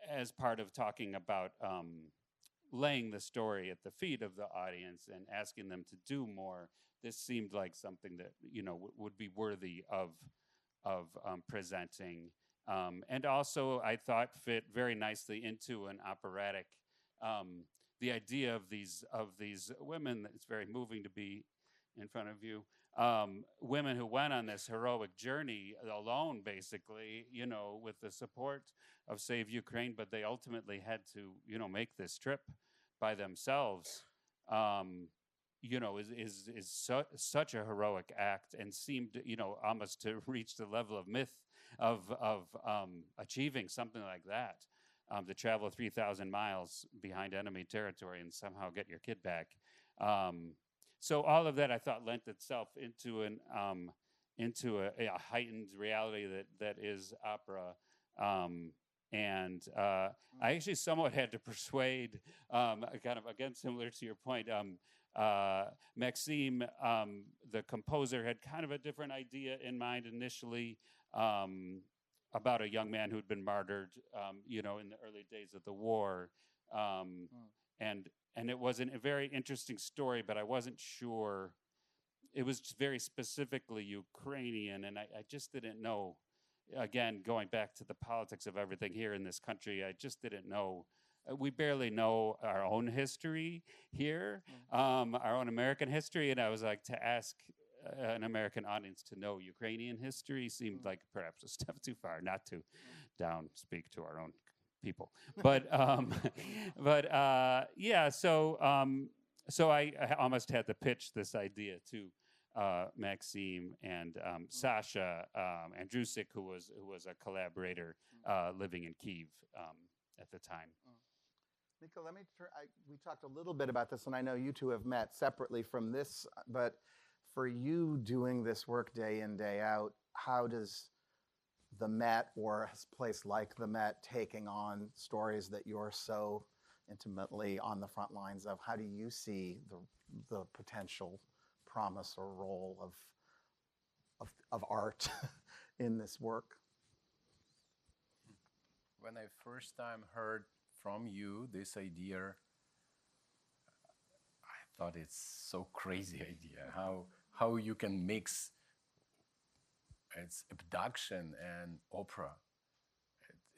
as part of talking about laying the story at the feet of the audience and asking them to do more, this seemed like something that would be worthy of presenting, and also I thought fit very nicely into an operatic. The idea of these women, it's very moving to be in front of you. Women who went on this heroic journey alone, basically, with the support of Save Ukraine, but they ultimately had to, make this trip by themselves. Is such a heroic act, and seemed, almost to reach the level of myth of achieving something like that. To travel 3,000 miles behind enemy territory and somehow get your kid back. So all of that, I thought, lent itself into a heightened reality that is opera. And I actually somewhat had to persuade, kind of again similar to your point, Maxime, the composer, had kind of a different idea in mind initially. About a young man who'd been martyred, in the early days of the war, and it was a very interesting story. But I wasn't sure it was just very specifically Ukrainian, and I just didn't know. Again, going back to the politics of everything here in this country, I just didn't know. We barely know our own history here, our own American history, and I was like, to ask an American audience to know Ukrainian history seemed like perhaps a step too far, not to down speak to our own people. But yeah, so I almost had to pitch this idea to Maxime and Sasha Andrusik, who was a collaborator living in Kyiv at the time. Miko, let me we talked a little bit about this, and I know you two have met separately from this, but for you doing this work day in, day out, how does the Met or a place like the Met taking on stories that you're so intimately on the front lines of, how do you see the potential promise or role of art in this work? When I first time heard from you this idea, I thought it's so crazy idea how you can mix it's abduction and opera.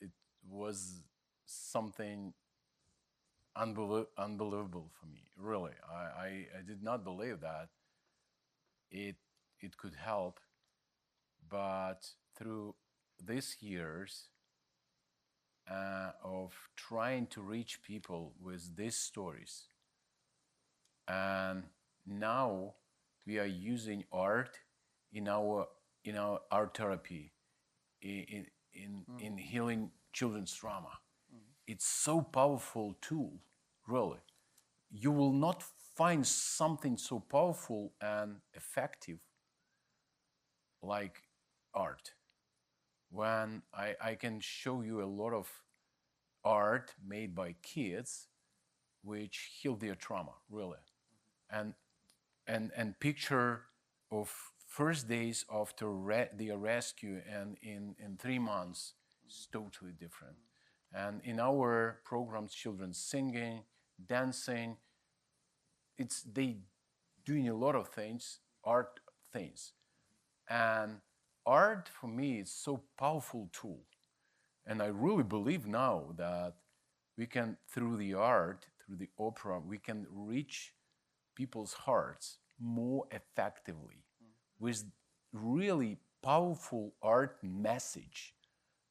It was something unbelievable for me, really. I did not believe that it could help, but through these years of trying to reach people with these stories, and now we are using art in our art therapy, in healing children's trauma. It's so powerful tool, really. You will not find something so powerful and effective like art. When I can show you a lot of art made by kids which heal their trauma, really. And picture of first days after their rescue and in 3 months is totally different. And in our programs, children singing, dancing, they doing a lot of things, art things. And art for me is so powerful tool. And I really believe now that we can, through the art, through the opera, we can reach people's hearts more effectively with really powerful art message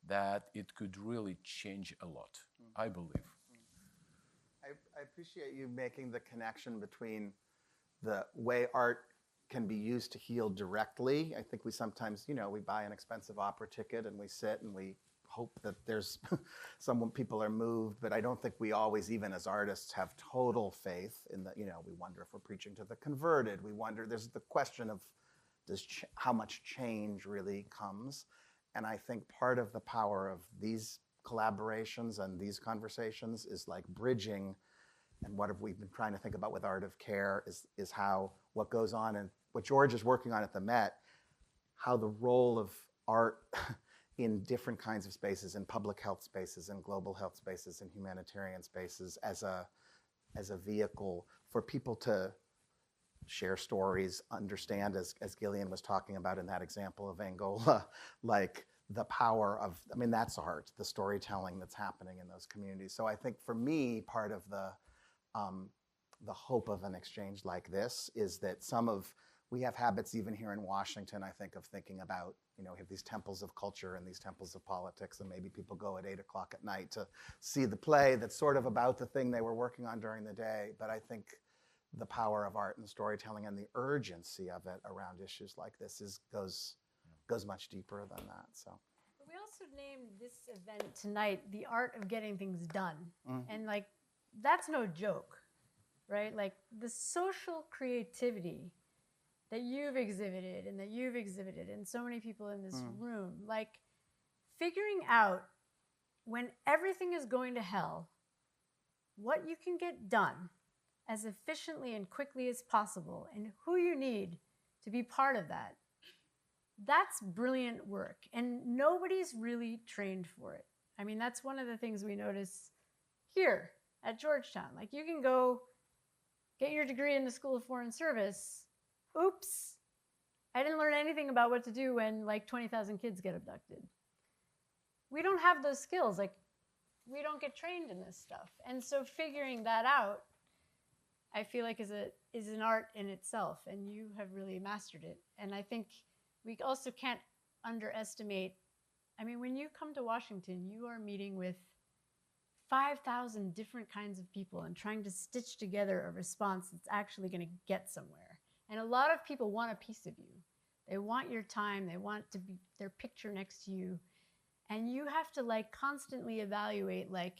that it could really change a lot, I believe. I appreciate you making the connection between the way art can be used to heal directly. I think we sometimes, we buy an expensive opera ticket and we sit and we hope that there's people are moved, but I don't think we always, even as artists, have total faith in the, we wonder if we're preaching to the converted. We wonder, there's the question of how much change really comes. And I think part of the power of these collaborations and these conversations is like bridging, and what have we been trying to think about with Art of Care is how what goes on and what George is working on at the Met, how the role of art in different kinds of spaces, in public health spaces, in global health spaces, in humanitarian spaces, as a vehicle for people to share stories, understand, as Gillian was talking about in that example of Angola, like the power of, that's art, the storytelling that's happening in those communities. So I think for me, part of the hope of an exchange like this is that we have habits even here in Washington, I think, of thinking about, we have these temples of culture and these temples of politics, and maybe people go at 8 o'clock at night to see the play that's sort of about the thing they were working on during the day. But I think the power of art and storytelling and the urgency of it around issues like this goes much deeper than that. So we also named this event tonight The Art of Getting Things Done. And that's no joke, right? Like the social creativity that you've exhibited and so many people in this room, like figuring out when everything is going to hell, what you can get done as efficiently and quickly as possible, and who you need to be part of that. That's brilliant work, and nobody's really trained for it. That's one of the things we notice here at Georgetown. Like, you can go get your degree in the School of Foreign Service. Oops, I didn't learn anything about what to do when like 20,000 kids get abducted. We don't have those skills. Like, we don't get trained in this stuff. And so figuring that out, I feel like is an art in itself, and you have really mastered it. And I think we also can't underestimate, I mean, when you come to Washington, you are meeting with 5,000 different kinds of people and trying to stitch together a response that's actually going to get somewhere. And a lot of people want a piece of you. They want your time. They want to be their picture next to you. And you have to like constantly evaluate, like,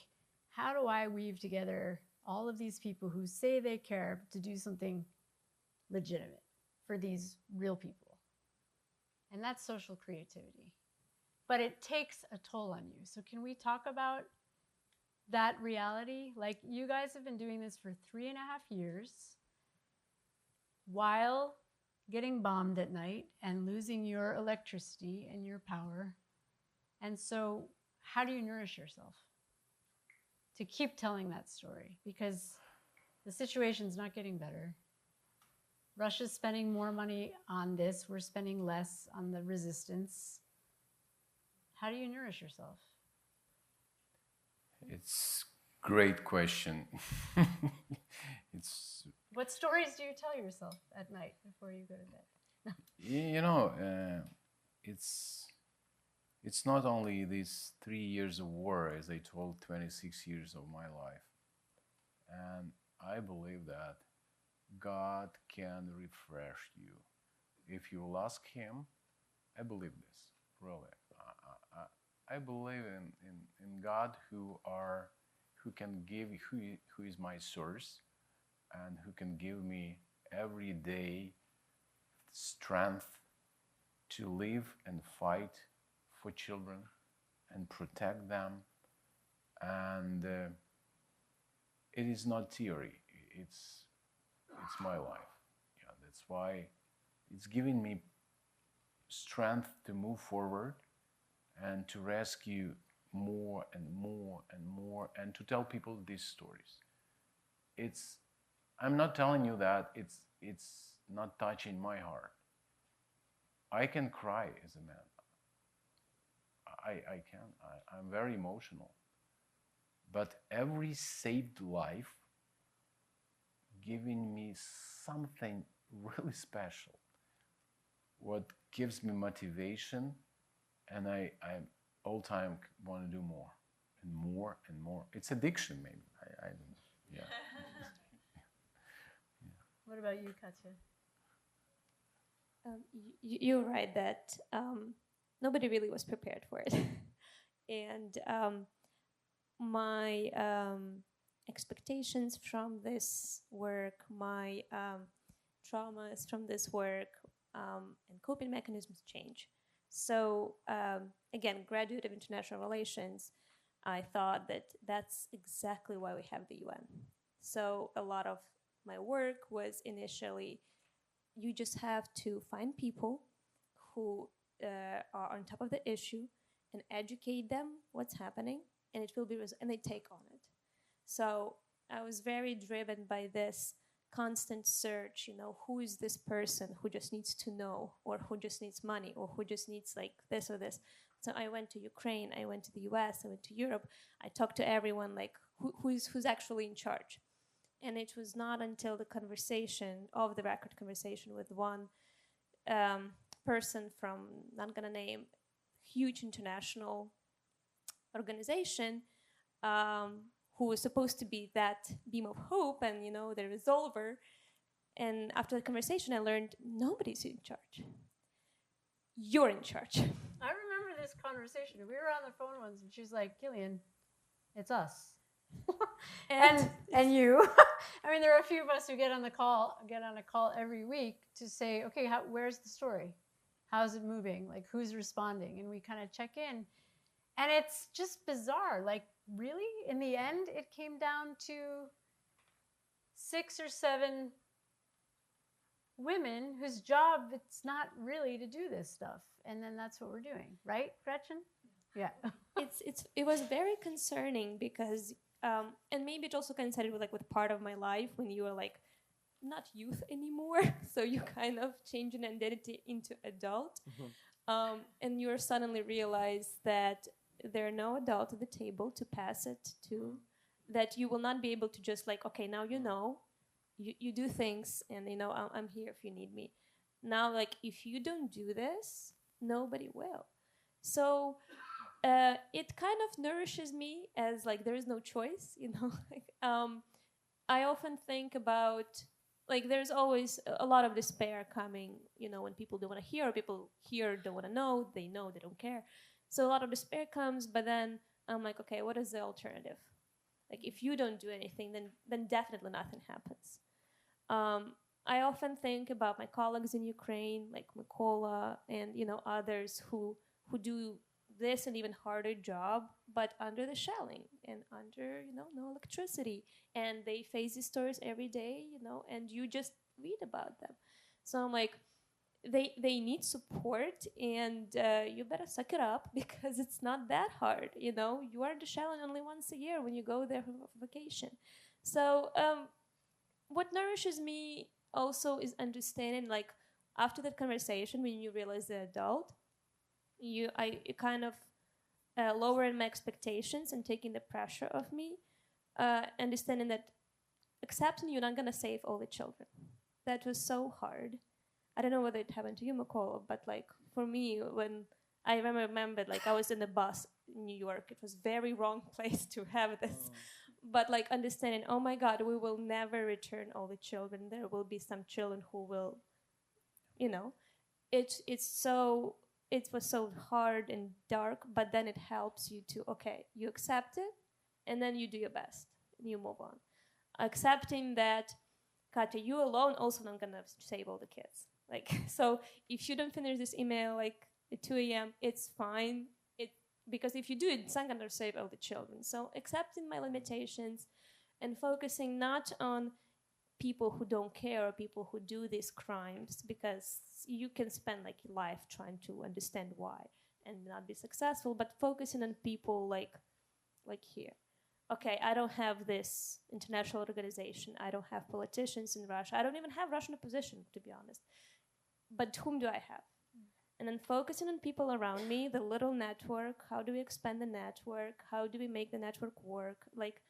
how do I weave together all of these people who say they care to do something legitimate for these real people? And that's social creativity. But it takes a toll on you. So can we talk about that reality? Like, you guys have been doing this for 3.5 years while getting bombed at night and losing your electricity and your power. And so how do you nourish yourself to keep telling that story? Because the situation's not getting better. Russia's spending more money on this. We're spending less on the resistance. How do you nourish yourself? It's a great question. It's What stories do you tell yourself at night before you go to bed? you know, it's not only these 3 years of war, as I told, 26 years of my life. And I believe that God can refresh you. If you will ask Him, I believe this, really. I believe in God who can give, who is my source, and who can give me every day strength to live and fight for children and protect them. And it is not theory, it's my life. Yeah, that's why it's giving me strength to move forward and to rescue more and more and more, and to tell people these stories. I'm not telling you that it's not touching my heart. I can cry as a man. I can. I'm very emotional. But every saved life giving me something really special, what gives me motivation, and I all time want to do more and more and more. It's addiction, maybe. I don't know. Yeah. What about you, Katya? You're right that nobody really was prepared for it. And my expectations from this work, my traumas from this work, and coping mechanisms change. So again, graduate of international relations, I thought that that's exactly why we have the UN. So a lot of my work was initially, you just have to find people who are on top of the issue and educate them what's happening, and it will be and they take on it. So I was very driven by this constant search, who is this person who just needs to know, or who just needs money, or who just needs like this or this. So I went to Ukraine, I went to the US, I went to Europe. I talked to everyone, like who's actually in charge. And it was not until the conversation, off the record conversation with one person from, not gonna name, huge international organization, who was supposed to be that beam of hope and, the resolver. And after the conversation, I learned nobody's in charge. You're in charge. I remember this conversation. We were on the phone once, and she was like, "Gillian, it's us." and you. I mean, there are a few of us who get on a call every week to say, okay, where's the story? How's it moving? Like, who's responding? And we kind of check in. And it's just bizarre. Like, really, in the end, it came down to 6 or 7 women whose job it's not really to do this stuff. And then that's what we're doing. Right, Gretchen? Yeah. It was very concerning because and maybe it also coincided with part of my life when you were not youth anymore. So you kind of change an identity into adult. And you're suddenly realize that there are no adult at the table to pass it to, that you will not be able to just like, okay, now you know, you do things and you know, I'm here if you need me. Now, like, if you don't do this, nobody will. So it kind of nourishes me as like there is no choice, you know. Like, I often think about, like, there's always a lot of despair coming, you know, when people don't want to hear, or people hear don't want to know, they don't care. So a lot of despair comes, but then I'm like, okay, what is the alternative? Like, if you don't do anything, then definitely nothing happens. I often think about my colleagues in Ukraine, like Mykola and, you know, others who do this and even harder job, but under the shelling and under, you know, no electricity. And they face these stories every day, you know, and you just read about them. So I'm like, they need support, and you better suck it up because it's not that hard, you know. You are in the shelling only once a year when you go there for vacation. So what nourishes me also is understanding, like, after that conversation, when you realize the adult, I kind of lowering my expectations and taking the pressure off me, understanding that accepting you're not going to save all the children. That was so hard. I don't know whether it happened to you, Mykola, but like for me, when I remembered, like I was in the bus in New York, it was very wrong place to have this. But like understanding, oh my God, we will never return all the children. There will be some children who will, you know, it was so hard and dark, but then it helps you to, okay, you accept it, and then you do your best, and you move on. Accepting that, Katya, you alone also not gonna save all the kids. Like, so if you don't finish this email like at 2 a.m., it's fine. Because if you do it, it's not gonna save all the children. So accepting my limitations and focusing not on people who don't care or people who do these crimes, because you can spend like your life trying to understand why and not be successful, but focusing on people like here. Okay, I don't have this international organization. I don't have politicians in Russia. I don't even have Russian opposition, to be honest. But whom do I have? And then focusing on people around me, the little network, how do we expand the network? How do we make the network work? Like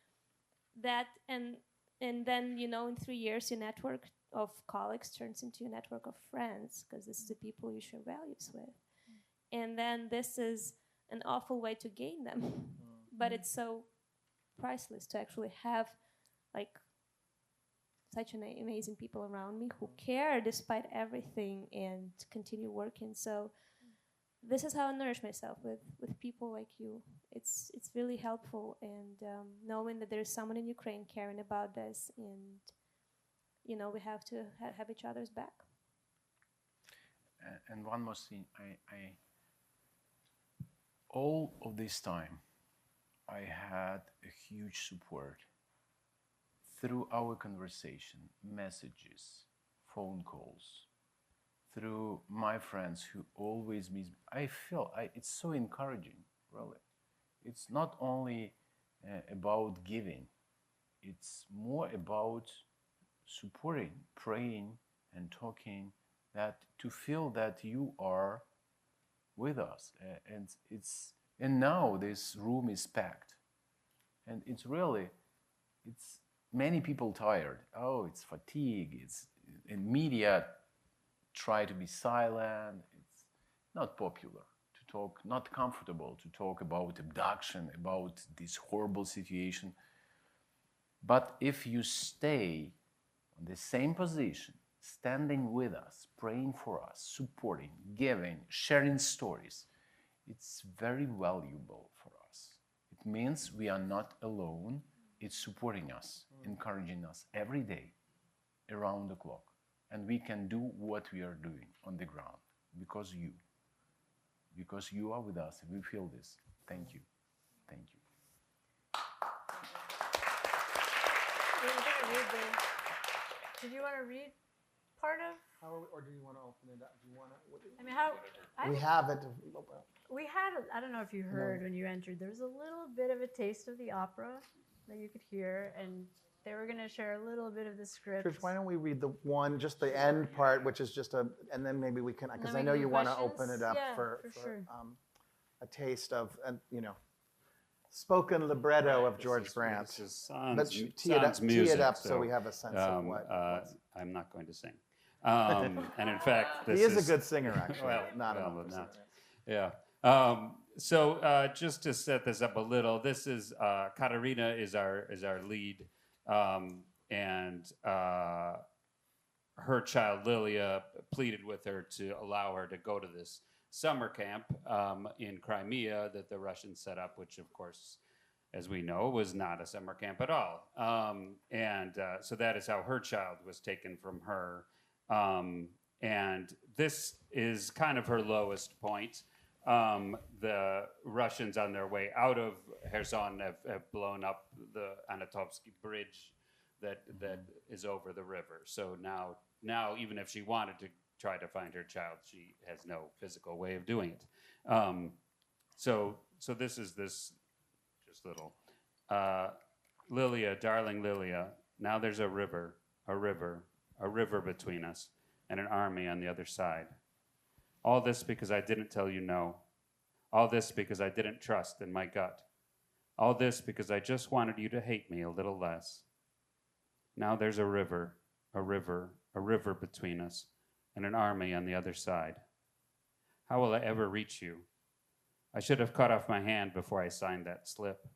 that, and then, you know, in 3 years, your network of colleagues turns into a network of friends, because this is the people you share values with. And then this is an awful way to gain them. But it's so priceless to actually have like such an amazing people around me who care despite everything and continue working. So this is how I nourish myself, with people like you. It's really helpful, and knowing that there's someone in Ukraine caring about this, and you know, we have to have each other's back. And one more thing, I all of this time, I had a huge support through our conversation, messages, phone calls, through my friends who always meet. I feel it's so encouraging, really. It's not only about giving, it's more about supporting, praying, and talking, that to feel that you are with us. And now this room is packed. And it's many people tired. Oh, it's fatigue. And media try to be silent. It's not popular to talk, not comfortable to talk about abduction, about this horrible situation. But if you stay on the same position, standing with us, praying for us, supporting, giving, sharing stories, it's very valuable for us. It means we are not alone. It's supporting us, encouraging us every day, around the clock. And we can do what we are doing on the ground because you are with us, and we feel this. Thank you. Thank you. Did you want to read part of? Or do you want to open it up? Do you want to? I mean, how? We have it. We had. I don't know if you heard when you entered. There was a little bit of a taste of the opera that you could hear, and they were going to share a little bit of the script. Trish, why don't we read the one, just the end part, which is just a, and then maybe we can, because I know you want to open it up for sure. A taste of, you know, spoken libretto of George Brant. This is But sans, tee it up, sans music, tee it up so we have a sense of what. I'm not going to sing. And in fact, this He is a good singer, actually. Well, not well, an opera not- singer. Yeah. So just to set this up a little, this is Katarina is our lead, and her child Lilia pleaded with her to allow her to go to this summer camp in Crimea that the Russians set up, which of course, as we know, was not a summer camp at all. So that is how her child was taken from her. And this is kind of her lowest point. The Russians on their way out of Kherson have blown up the Anatovsky Bridge that is over the river. So now even if she wanted to try to find her child, she has no physical way of doing it. So this is this just little Lilia, darling Lilia. Now there's a river between us, and an army on the other side. All this because I didn't tell you no. All this because I didn't trust in my gut. All this because I just wanted you to hate me a little less. Now there's a river between us, and an army on the other side. How will I ever reach you? I should have cut off my hand before I signed that slip.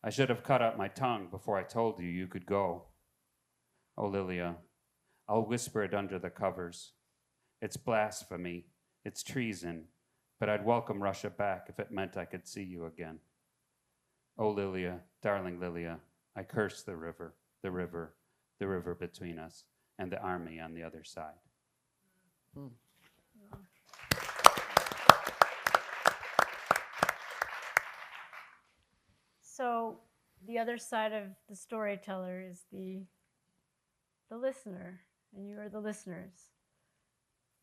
I should have cut out my tongue before I told you you could go. Oh, Lilia, I'll whisper it under the covers. It's blasphemy, it's treason, but I'd welcome Russia back if it meant I could see you again. Oh, Lilia, darling Lilia, I curse the river between us, and the army on the other side. So the other side of the storyteller is the listener, and you are the listeners.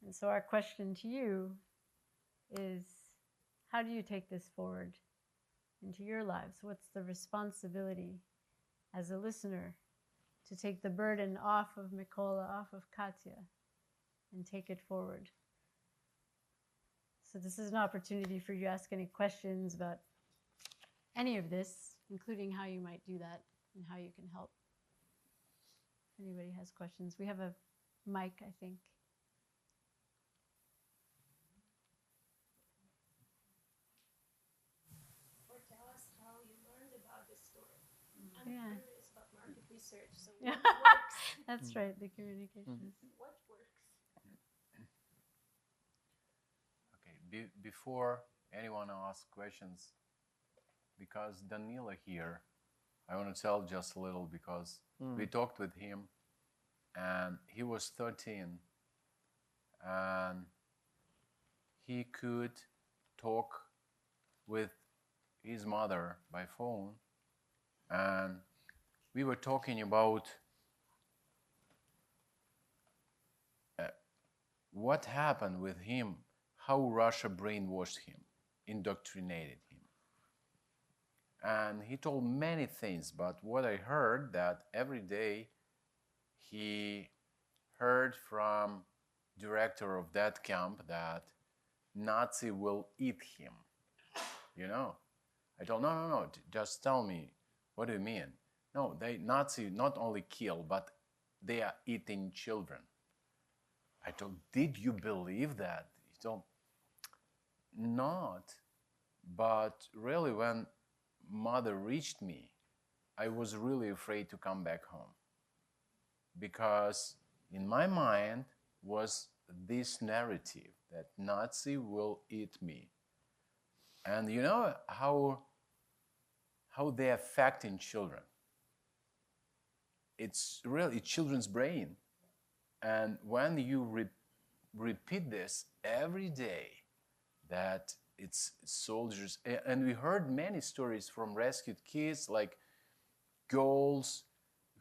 And so our question to you is, how do you take this forward into your lives? What's the responsibility as a listener to take the burden off of Mykola, off of Katya, and take it forward? So this is an opportunity for you to ask any questions about any of this, including how you might do that and how you can help. If anybody has questions, we have a mic, I think. Or tell us how you learned about this story. I'm Yeah. curious about market research, so Yeah. what works? That's right, the communications. What works? Okay, before anyone asks questions, because Danila here, I want to tell just a little because we talked with him and he was 13 and he could talk with his mother by phone, and we were talking about what happened with him, how Russia brainwashed him, indoctrinated him. And he told many things, but what I heard that every day he heard from director of that camp that Nazi will eat him. You know? I told, no, just tell me, what do you mean? No, Nazi not only kill, but they are eating children. I told, did you believe that? He told, not, but really when mother reached me, I was really afraid to come back home, because in my mind was this narrative that Nazi will eat me. And you know how they affect in children. It's really children's brain. And when you repeat this every day, that it's soldiers, and we heard many stories from rescued kids, like girls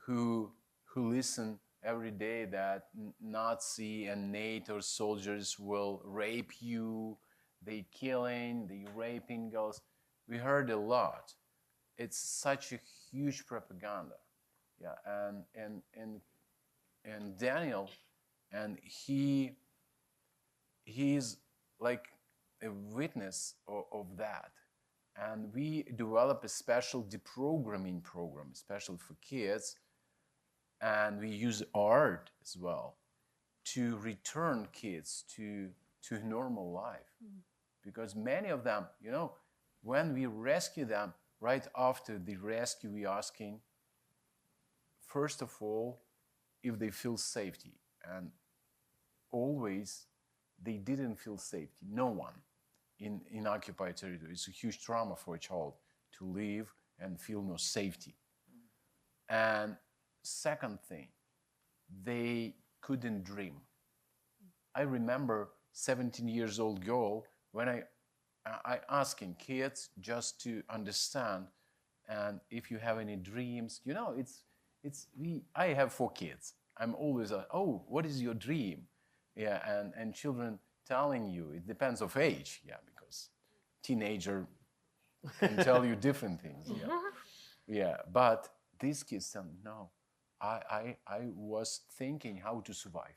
who listen every day that Nazi and NATO soldiers will rape you, they killing, they raping girls. We heard a lot. It's such a huge propaganda. Yeah, and Daniel, and he's like a witness of that. And we develop a special deprogramming program, especially for kids, and we use art as well to return kids to normal life. Because many of them, when we rescue them, right after the rescue, we asking, first of all, if they feel safety. And always they didn't feel safety. No one in occupied territory. It's a huge trauma for a child to live and feel no safety. And second thing, they couldn't dream. I remember 17 years old girl when I asking kids just to understand, and if you have any dreams, I have 4 kids. I'm always oh, what is your dream? Yeah, and children telling you, it depends of age, yeah, because teenager can tell you different things. Yeah, yeah, but these kids tell me, no, I was thinking how to survive,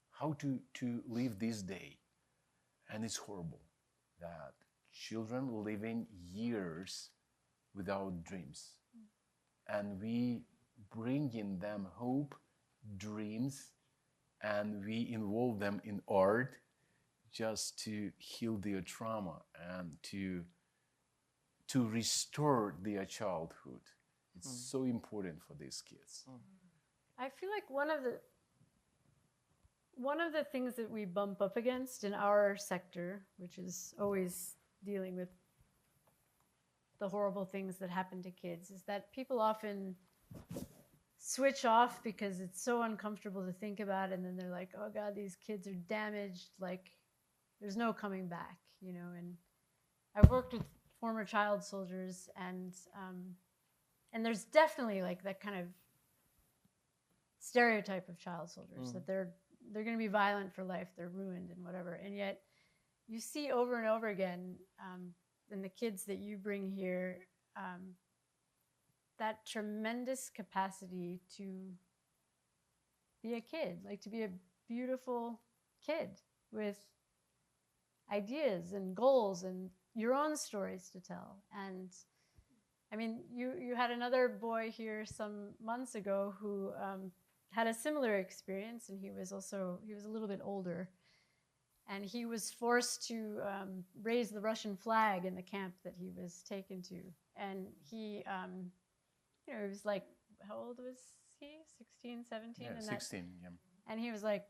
how to live this day, and it's horrible that children living years without dreams, and we bring in them hope, dreams, and we involve them in art just to heal their trauma and to restore their childhood. It's so important for these kids. I feel like one of the things that we bump up against in our sector, which is always dealing with the horrible things that happen to kids, is that people often switch off because it's so uncomfortable to think about, and then they're like, oh God, these kids are damaged, like there's no coming back, and I've worked with former child soldiers, and there's definitely like that kind of stereotype of child soldiers, that they're going to be violent for life, they're ruined and whatever, and yet you see over and over again in the kids that you bring here, that tremendous capacity to be a kid, like to be a beautiful kid with ideas and goals and your own stories to tell. And I mean, you had another boy here some months ago who had a similar experience, and he was a little bit older, and he was forced to raise the Russian flag in the camp that he was taken to, and he he was like, how old was he? 16, 17? Yeah, 16, yeah. And he was like,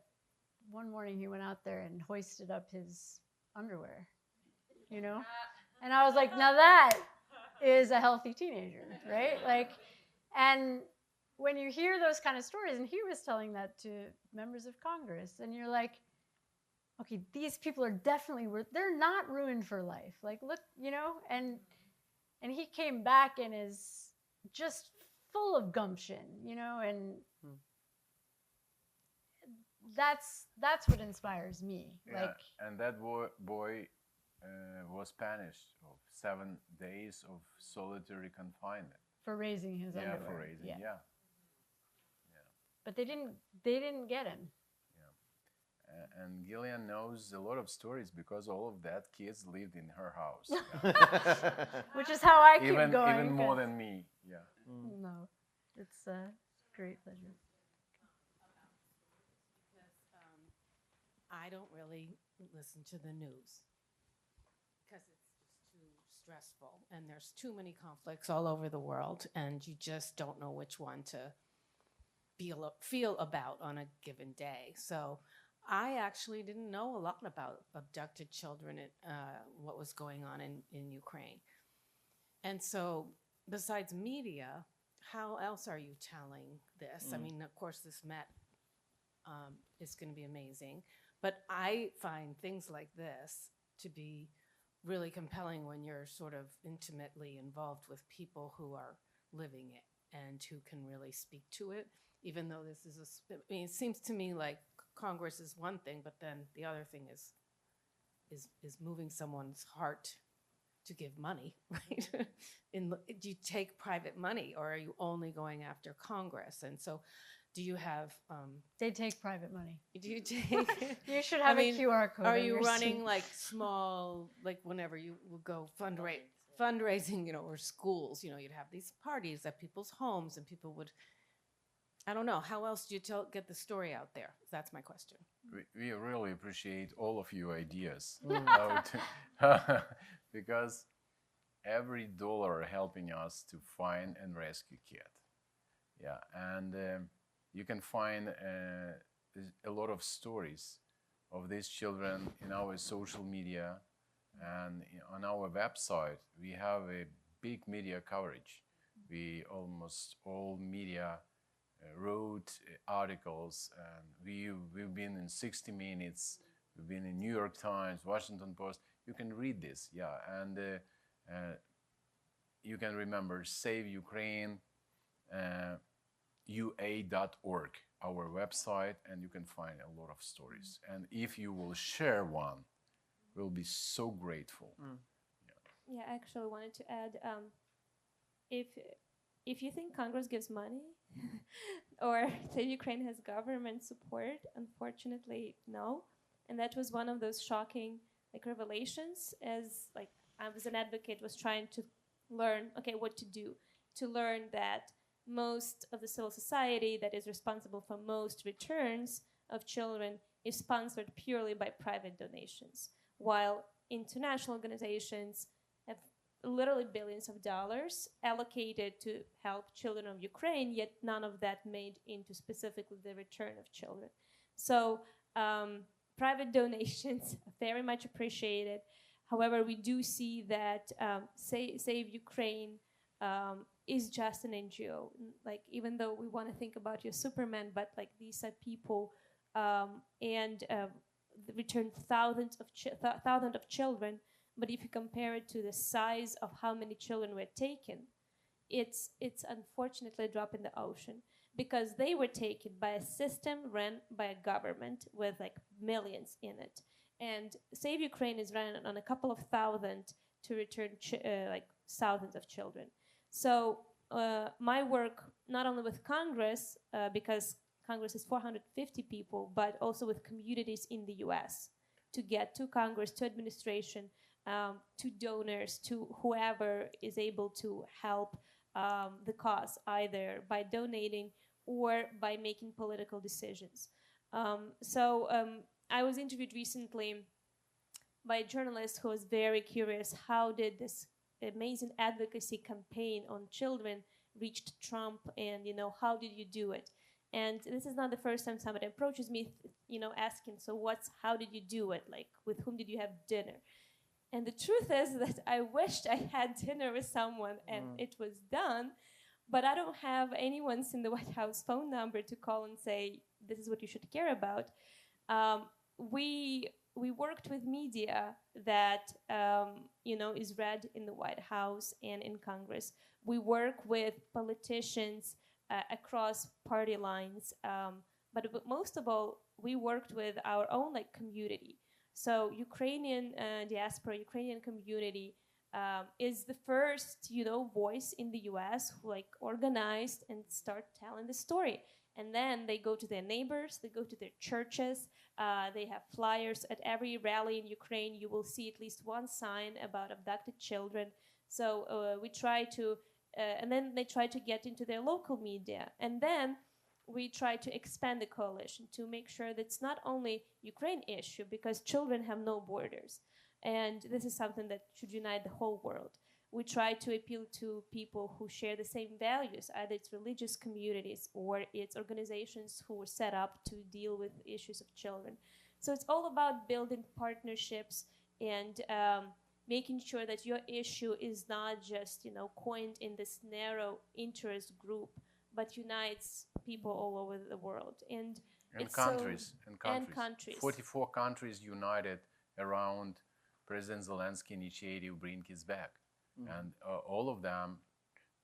one morning he went out there and hoisted up his underwear, And I was like, now that is a healthy teenager, right? Like, and when you hear those kind of stories, and he was telling that to members of Congress, and you're like, okay, these people are definitely, they're not ruined for life. Like, look, and he came back and is just full of gumption, and that's what inspires me. Yeah, like, and that boy was punished of 7 days of solitary confinement for raising his underwear. For raising, yeah. But they didn't get him. Yeah, and Gillian knows a lot of stories because all of that kids lived in her house. Which is how I keep going. Even more than me. Yeah. No, it's a great pleasure. I don't really listen to the news because it's just too stressful, and there's too many conflicts all over the world, and you just don't know which one to feel about on a given day. So I actually didn't know a lot about abducted children and what was going on in Ukraine. And so besides media, how else are you telling this? I mean, of course, this Met is going to be amazing. But I find things like this to be really compelling when you're sort of intimately involved with people who are living it and who can really speak to it, even though this is it seems to me like Congress is one thing, but then the other thing is moving someone's heart to give money, right? Do you take private money, or are you only going after Congress? And so, do you have? They take private money. Do you take? You should have a QR code. Are on you your running seat. like small, like whenever you will go fundraising, or schools? You'd have these parties at people's homes, and people would. I don't know. How else do you get the story out there? That's my question. We really appreciate all of your ideas. Because every dollar helping us to find and rescue kid. Yeah, and you can find a lot of stories of these children in our social media, and on our website we have a big media coverage. Almost all media wrote articles, and we've been in 60 Minutes, we've been in New York Times, Washington Post. You can read this, yeah, and you can remember Save Ukraine, UA.org, our website, and you can find a lot of stories. And if you will share one, we'll be so grateful. Yeah, I actually wanted to add, if you think Congress gives money or Save Ukraine has government support, unfortunately, no. And that was one of those shocking revelations, as I was an advocate, was trying to learn, what to do, to learn that most of the civil society that is responsible for most returns of children is sponsored purely by private donations, while international organizations have literally billions of dollars allocated to help children of Ukraine, yet none of that made into specifically the return of children. So private donations are very much appreciated. However, we do see that Save Ukraine is just an NGO. Even though we want to think about your Superman, but these are people and return thousands of children. But if you compare it to the size of how many children were taken, it's unfortunately a drop in the ocean, because they were taken by a system run by a government with millions in it. And Save Ukraine is run on a couple of thousand to return thousands of children. So my work, not only with Congress, because Congress is 450 people, but also with communities in the US, to get to Congress, to administration, to donors, to whoever is able to help the cause, either by donating or by making political decisions. I was interviewed recently by a journalist who was very curious, how did this amazing advocacy campaign on children reached Trump, and how did you do it? And this is not the first time somebody approaches me, asking, so how did you do it? With whom did you have dinner? And the truth is that I wished I had dinner with someone and it was done, but I don't have anyone's in the White House phone number to call and say, this is what you should care about. We worked with media that is read in the White House and in Congress. We work with politicians across party lines, but most of all, we worked with our own community. So Ukrainian diaspora, Ukrainian community is the first voice in the U.S. who organized and start telling the story. And then they go to their neighbors, they go to their churches, they have flyers at every rally in Ukraine. You will see at least one sign about abducted children. So we try to, and then they try to get into their local media. And then we try to expand the coalition to make sure that it's not only Ukraine issue, because children have no borders. And this is something that should unite the whole world. We try to appeal to people who share the same values, either it's religious communities or it's organizations who were set up to deal with issues of children. So it's all about building partnerships and making sure that your issue is not just, coined in this narrow interest group, but unites people all over the world. And countries. 44 countries united around President Zelensky initiative Bring Kids Back. And all of them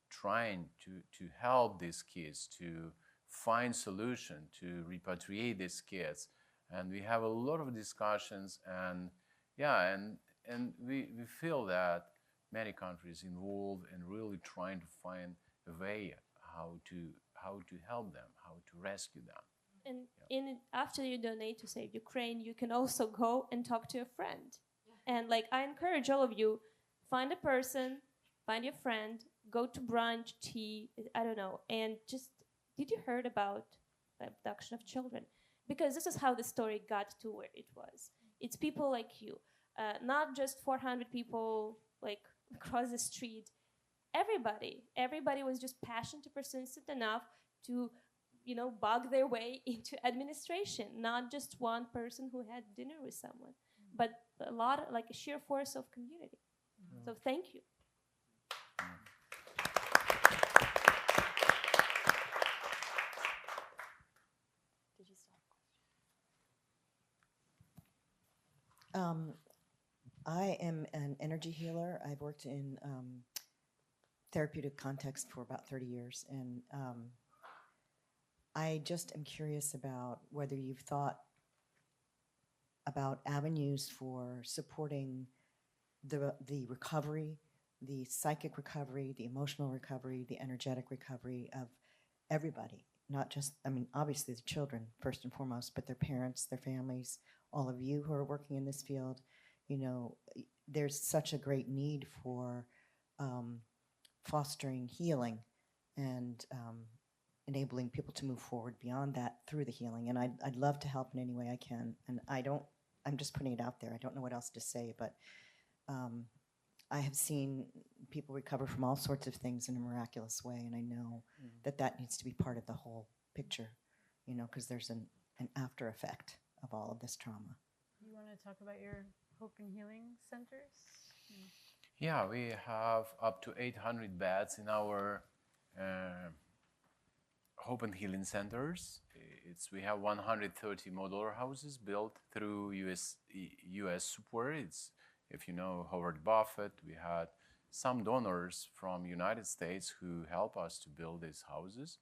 trying to help these kids to find solution, to repatriate these kids. And we have a lot of discussions, and we feel that many countries involved and really trying to find a way how to help them, how to rescue them. And after you donate to Save Ukraine, you can also go and talk to a friend. And like I encourage all of you, find a person, find your friend, go to brunch, tea, I don't know, and just, did you heard about the abduction of children? Because this is how the story got to where it was. It's people like you, not just 400 people like across the street. Everybody was just passionate and persistent enough to, you know, bug their way into administration. Not just one person who had dinner with someone, but a lot, like a sheer force of community. So thank you. Did you stop? I am an energy healer. I've worked in therapeutic context for about 30 years, and I just am curious about whether you've thought about avenues for supporting the recovery, the psychic recovery, the emotional recovery, the energetic recovery of everybody, not just, I mean, obviously the children first and foremost, but their parents, their families, all of you who are working in this field. You know, there's such a great need for fostering healing and enabling people to move forward beyond that through the healing. And I'd love to help in any way I can. And I'm just putting it out there. I don't know what else to say, but I have seen people recover from all sorts of things in a miraculous way. And I know that needs to be part of the whole picture, you know, because there's an after effect of all of this trauma. You want to talk about your Hope and Healing Centers? Yeah, we have up to 800 beds in our Hope and Healing Centers. We have 130 modular houses built through U.S. support. If you know Howard Buffett, we had some donors from United States who help us to build these houses.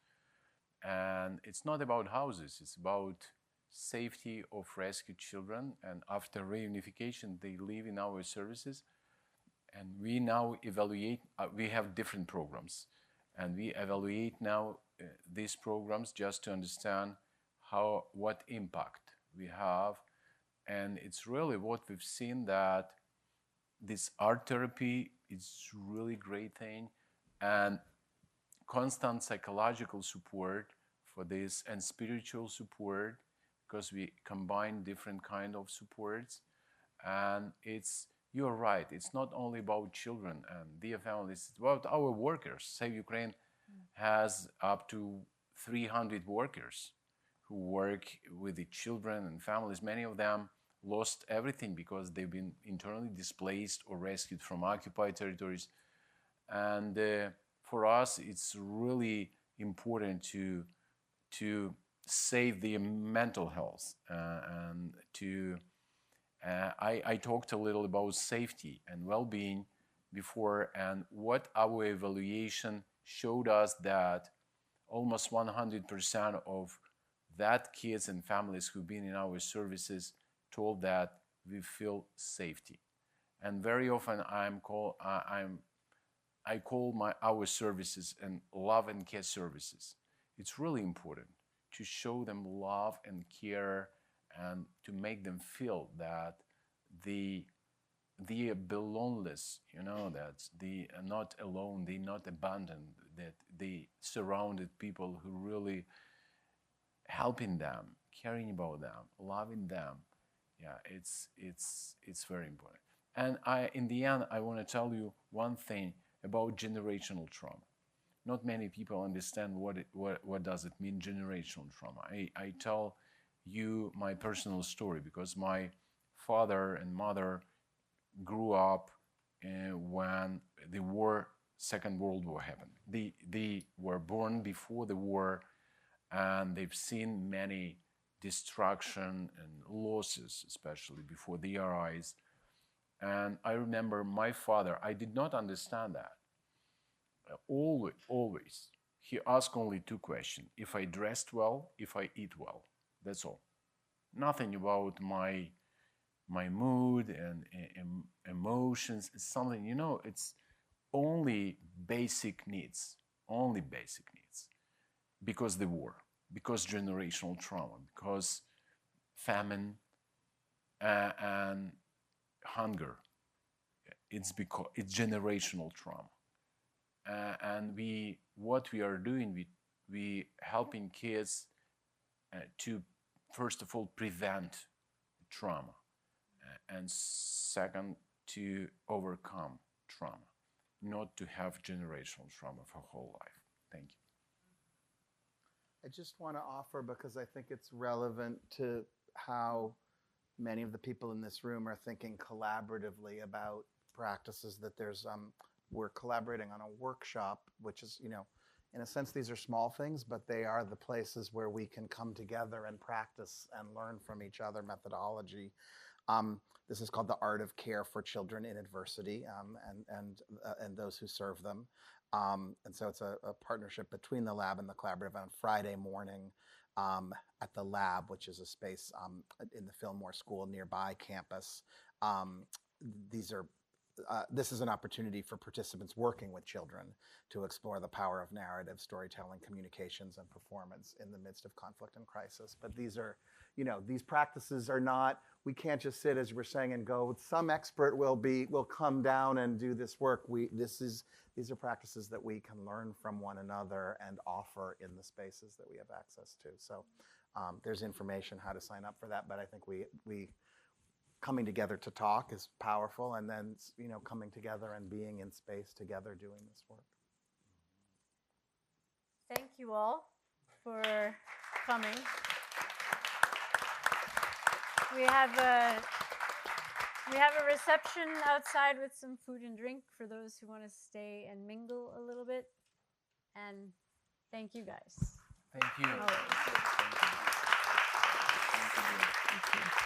And it's not about houses, it's about safety of rescued children. And after reunification, they live in our services. And we now evaluate, we have different programs. And we evaluate now these programs just to understand what impact we have. And it's really what we've seen, that this art therapy is really great thing, and constant psychological support for this and spiritual support, because we combine different kind of supports. And you're right, it's not only about children and their families, it's about our workers. Save Ukraine has up to 300 workers who work with the children and families. Many of them lost everything because they've been internally displaced or rescued from occupied territories. And for us, it's really important to save their mental health. And I talked a little about safety and well-being before, and what our evaluation showed us that almost 100% of that kids and families who've been in our services told that we feel safety. And very often I call our services and love and care services. It's really important to show them love and care and to make them feel that they belongless, you know, that they are not alone, they're not abandoned, that they surrounded people who really helping them, caring about them, loving them. Yeah, it's very important. And in the end, I want to tell you one thing about generational trauma. Not many people understand what does it mean, generational trauma. I tell you my personal story, because my father and mother grew up when the Second World War happened. They were born before the war, and they've seen many destruction and losses, especially before their eyes. And I remember my father, I did not understand that. Always, he asked only two questions: if I dressed well, if I eat well. That's all. Nothing about my my mood and emotions. It's something, you know, it's only basic needs, because the war, because generational trauma, because famine and hunger. It's because it's generational trauma. And what we are doing, we helping kids to, first of all, prevent trauma, and second, to overcome trauma, not to have generational trauma for whole life. Thank you. I just want to offer, because I think it's relevant to how many of the people in this room are thinking collaboratively about practices, that we're collaborating on a workshop, which is, you know, in a sense, these are small things, but they are the places where we can come together and practice and learn from each other methodology. This is called The Art of Care for Children in Adversity, and those who serve them. And so it's a partnership between the lab and the collaborative on Friday morning at the lab, which is a space in the Fillmore School nearby campus. This is an opportunity for participants working with children to explore the power of narrative, storytelling, communications, and performance in the midst of conflict and crisis. But these are, you know, these practices are not, we can't just sit, as you were saying, and go, some expert will come down and do this work. These are practices that we can learn from one another and offer in the spaces that we have access to. So there's information how to sign up for that, but I think we coming together to talk is powerful, and then, you know, coming together and being in space together doing this work. Thank you all for coming. We have a reception outside with some food and drink for those who want to stay and mingle a little bit. And thank you guys. Thank you. Always. Thank you.